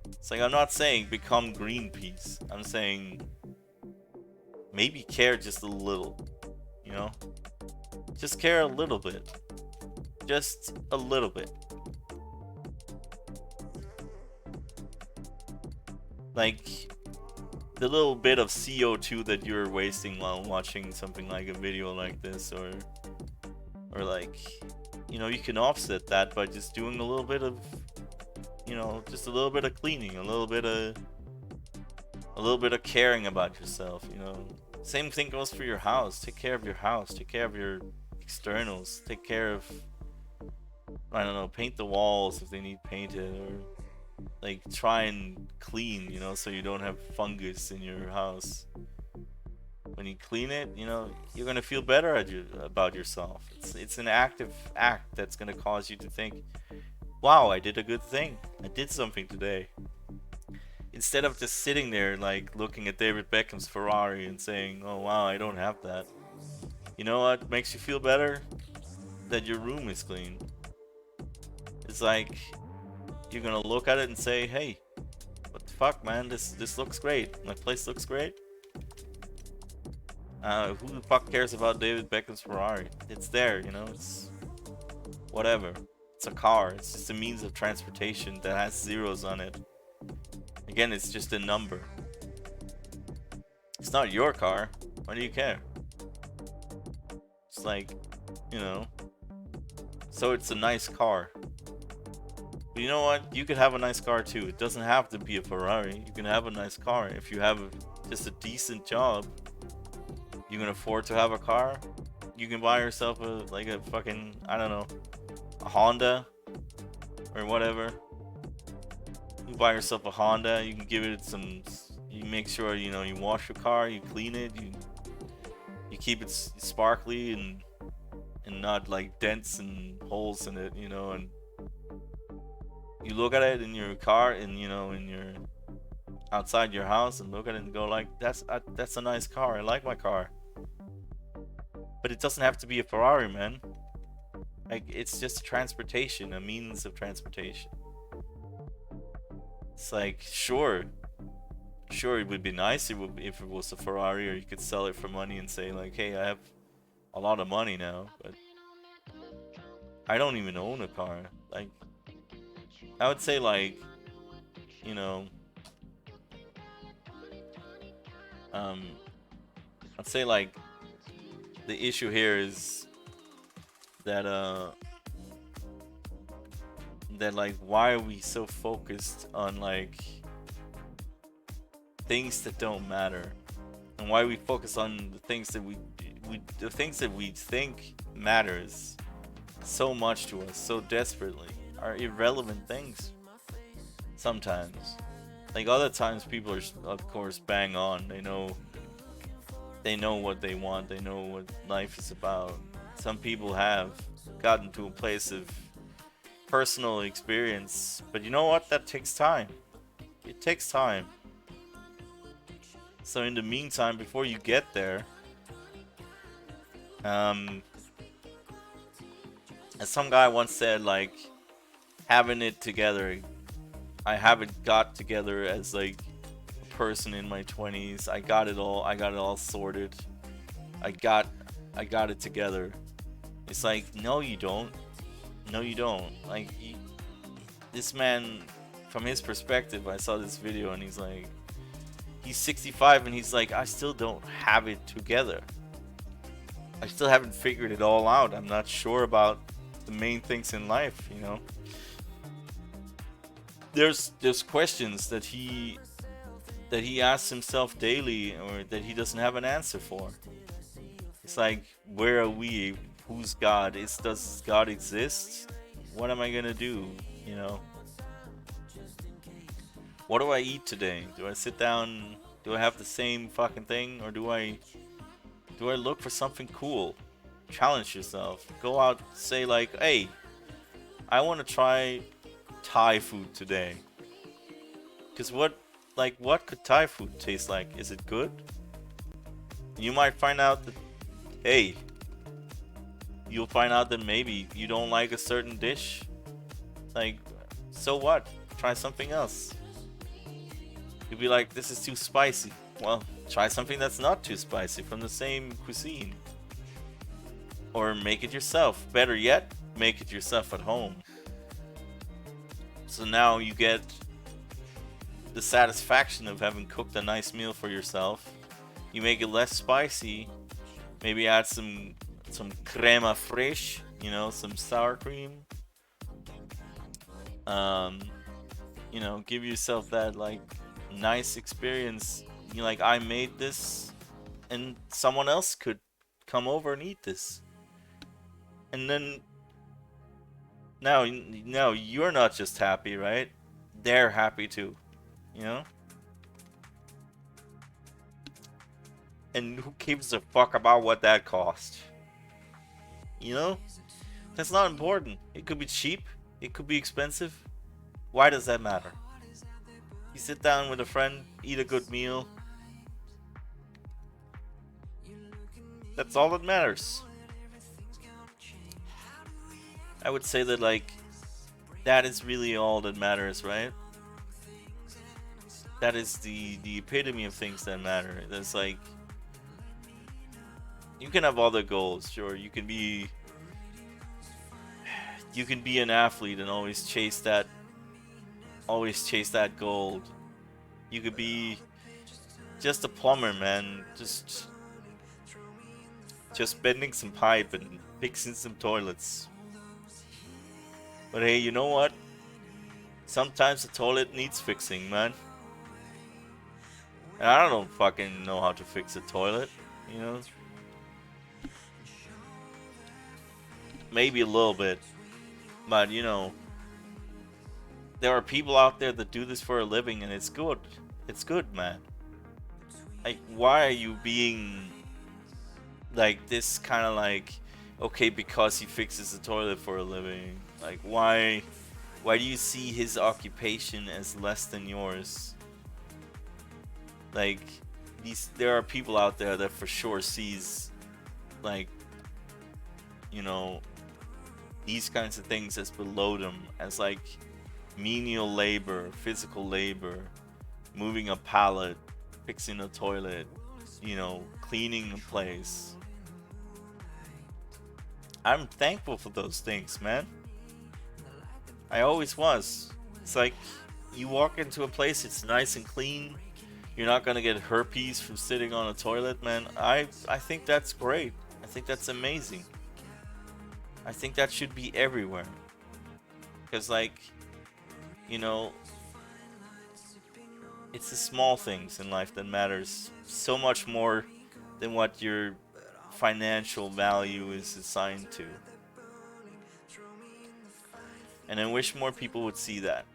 It's like, I'm not saying become Greenpeace. I'm saying maybe care just a little, you know. Just care a little bit. Just a little bit. Like, the little bit of CO2 that you're wasting while watching something like a video like this, or like, you know, you can offset that by just doing a little bit of, you know, just a little bit of cleaning, a little bit of caring about yourself, you know. Same thing goes for your house. Take care of your house. Take care of your externals. Take care of, I don't know, paint the walls if they need painted, or like try and clean, you know, so you don't have fungus in your house. When you clean it, you know, you're gonna feel better about yourself. It's an active act that's gonna cause you to think, wow, I did a good thing. I did something today. Instead of just sitting there like looking at David Beckham's Ferrari and saying, oh wow, I don't have that. You know what makes you feel better? That your room is clean. It's like, you're gonna look at it and say, hey, what the fuck, man, this looks great. My place looks great. Who the fuck cares about David Beckham's Ferrari? It's there, you know, it's whatever. It's a car. It's just a means of transportation that has zeros on it. Again, it's just a number. It's not your car. Why do you care? It's like, you know, so it's a nice car. But you know what? You could have a nice car too. It doesn't have to be a Ferrari. You can have a nice car. If you have just a decent job, you can afford to have a car. You can buy yourself a fucking, I don't know, a Honda or whatever. You buy yourself a Honda. You can give it some. You make sure, you know, you wash your car, you clean it, you keep it sparkly and not like dents and holes in it, you know, and you look at it in your car and, you know, in your outside your house and look at it and go like, that's a nice car. I like my car. But it doesn't have to be a Ferrari, man. Like, it's just transportation, a means of transportation. It's like, sure, it would be nice if it was a Ferrari, or you could sell it for money and say like, hey, I have a lot of money now, but I don't even own a car. Like, I would say, like, you know, I'd say like the issue here is that that like, why are we so focused on like things that don't matter, and why we focus on the things that the things that we think matters so much to us so desperately are irrelevant things sometimes. Like other times people are of course bang on. They know what they want, they know what life is about. Some people have gotten to a place of personal experience, but you know what? That takes time. It takes time. So in the meantime, before you get there, as some guy once said, like, having it together. I haven't got together as like a person in my 20s. I got it all. I got it all sorted. I got it together. It's like, no, you don't. No, you don't. Like, this man, from his perspective, I saw this video and he's like, he's 65 and he's like, I still don't have it together. I still haven't figured it all out. I'm not sure about the main things in life, you know. There's questions that he asks himself daily, or that he doesn't have an answer for. It's like, where are we? Who's God? Does God exist? What am I gonna do? You know? What do I eat today? Do I sit down? Do I have the same fucking thing, or do I look for something cool? Challenge yourself. Go out, say like, hey, I want to try Thai food today. Cause what could Thai food taste like? Is it good? You might find out that, hey, you'll find out that maybe you don't like a certain dish. Like, so what? Try something else. You'll be like, this is too spicy. Well, try something that's not too spicy from the same cuisine. Or make it yourself. Better yet, make it yourself at home. So now you get the satisfaction of having cooked a nice meal for yourself. You make it less spicy. Maybe add some crema fraiche, you know, some sour cream. You know, give yourself that like nice experience. You like, I made this, and someone else could come over and eat this. And then now you're not just happy, right? They're happy too, you know? And who gives a fuck about what that cost? You know? That's not important. It could be cheap, it could be expensive. Why does that matter? You sit down with a friend, eat a good meal. That's all that matters. I would say that, like, that is really all that matters, right? That is the epitome of things that matter. That's like, you can have other goals, sure. You can be an athlete and always chase that gold. You could be just a plumber, man. Just bending some pipe and fixing some toilets. But hey, you know what? Sometimes the toilet needs fixing, man. And I don't fucking know how to fix a toilet, you know? Maybe a little bit. But, you know, there are people out there that do this for a living, and it's good. It's good, man. Like, why are you being like this kind of like, okay, because he fixes the toilet for a living? Like, why do you see his occupation as less than yours? Like, there are people out there that for sure sees, like, you know, these kinds of things as below them, as like menial labor, physical labor, moving a pallet, fixing a toilet, you know, cleaning a place. I'm thankful for those things, man. I always was. It's like, you walk into a place, it's nice and clean. You're not gonna get herpes from sitting on a toilet, man. I think that's great. I think that's amazing. I think that should be everywhere. Because, like, you know, it's the small things in life that matters so much more than what your financial value is assigned to. And I wish more people would see that.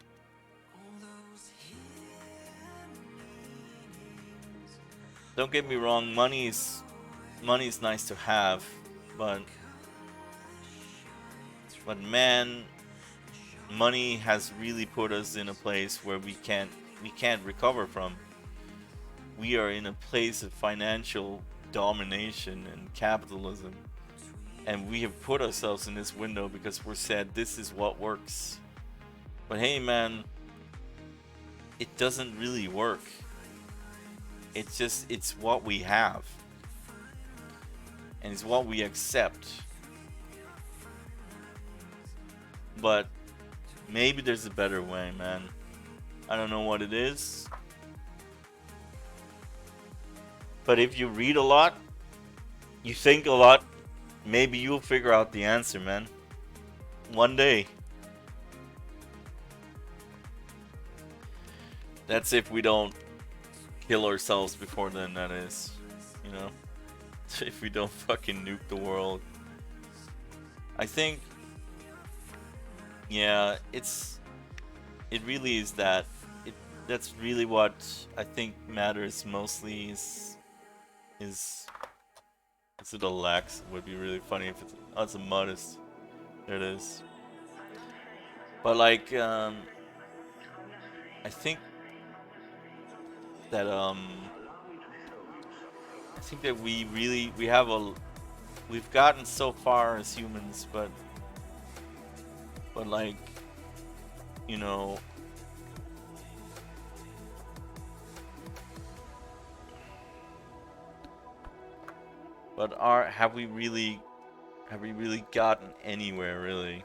Don't get me wrong, money's nice to have, but man, money has really put us in a place where we can't recover from. We are in a place of financial domination and capitalism, and we have put ourselves in this window because we're said this is what works. But hey man, it doesn't really work. It's what we have, and it's what we accept. But maybe there's a better way, man. I don't know what it is, but if you read a lot, you think a lot, maybe you'll figure out the answer, man. One day. That's if we don't kill ourselves before then, that is. You know? If we don't fucking nuke the world. I think, yeah, it really is that. That's really what I think matters mostly is it a lax? It would be really funny if it's a modest. There it is. But like I think that we've gotten so far as humans, but like, you know, but have we really gotten anywhere, really?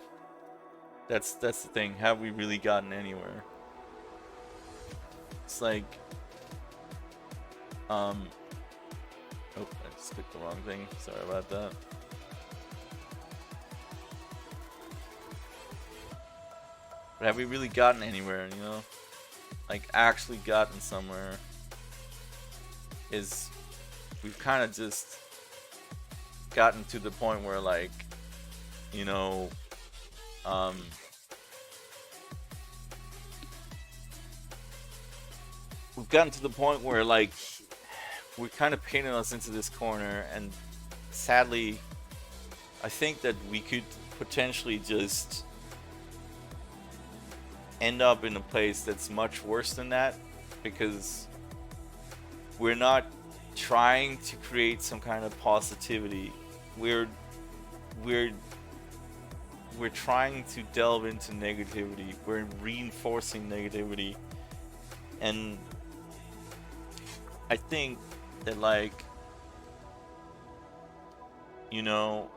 That's the thing. Have we really gotten anywhere? It's like oh, I just clicked the wrong thing. Sorry about that. But have we really gotten anywhere, you know? Like, actually gotten somewhere? We've kind of just gotten to the point where, like, you know, we've gotten to the point where, like, we're kind of painting us into this corner, and sadly, I think that we could potentially just end up in a place that's much worse than that, because we're not trying to create some kind of positivity. We're trying to delve into negativity. We're reinforcing negativity, and I think that, like, you know,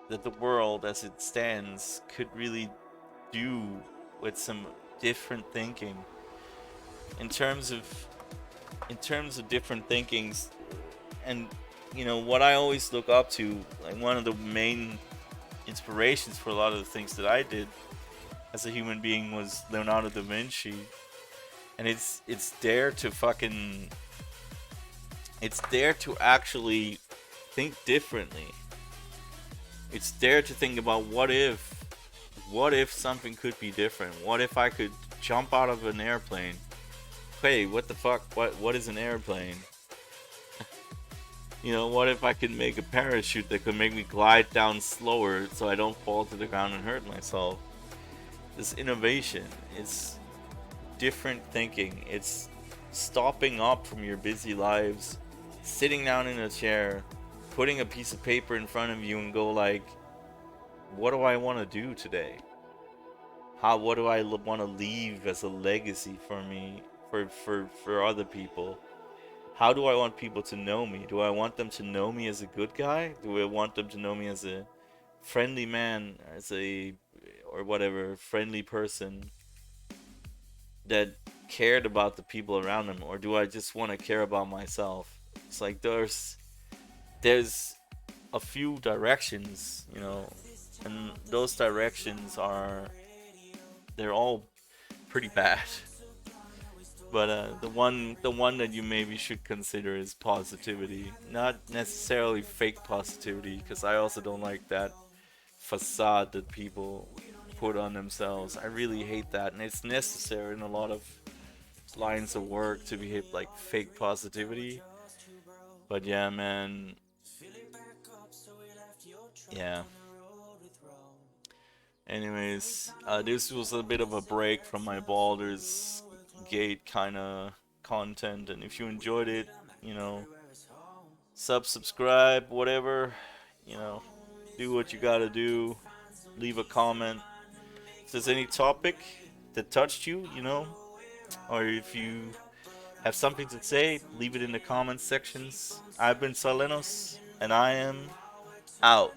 that the world as it stands could really do with some different thinking in terms of different thinkings. And you know what I always look up to, like, one of the main inspirations for a lot of the things that I did as a human being was Leonardo da Vinci. And it's there to actually think differently. It's there to think about what if something could be different? What if I could jump out of an airplane? Hey, what the fuck? What is an airplane? You know, what if I could make a parachute that could make me glide down slower so I don't fall to the ground and hurt myself? This innovation, it's different thinking. It's stopping up from your busy lives, sitting down in a chair, putting a piece of paper in front of you and go like, what do I want to do today? What do I want to leave as a legacy for me, for other people? How do I want people to know me? Do I want them to know me as a good guy? Do I want them to know me as a friendly man, or whatever, friendly person that cared about the people around them? Or do I just want to care about myself? It's like there's a few directions, you know, and those directions they're all pretty bad. But the one that you maybe should consider is positivity, not necessarily fake positivity, because I also don't like that facade that people put on themselves. I really hate that, and it's necessary in a lot of lines of work to be like fake positivity. But yeah, man, yeah. Anyways, this was a bit of a break from my Baldur's Gate kind of content, and if you enjoyed it, you know, subscribe, whatever, you know, do what you gotta do, leave a comment. If there's any topic that touched you, or if you have something to say, leave it in the comments sections. I've been Salenos, and I am out.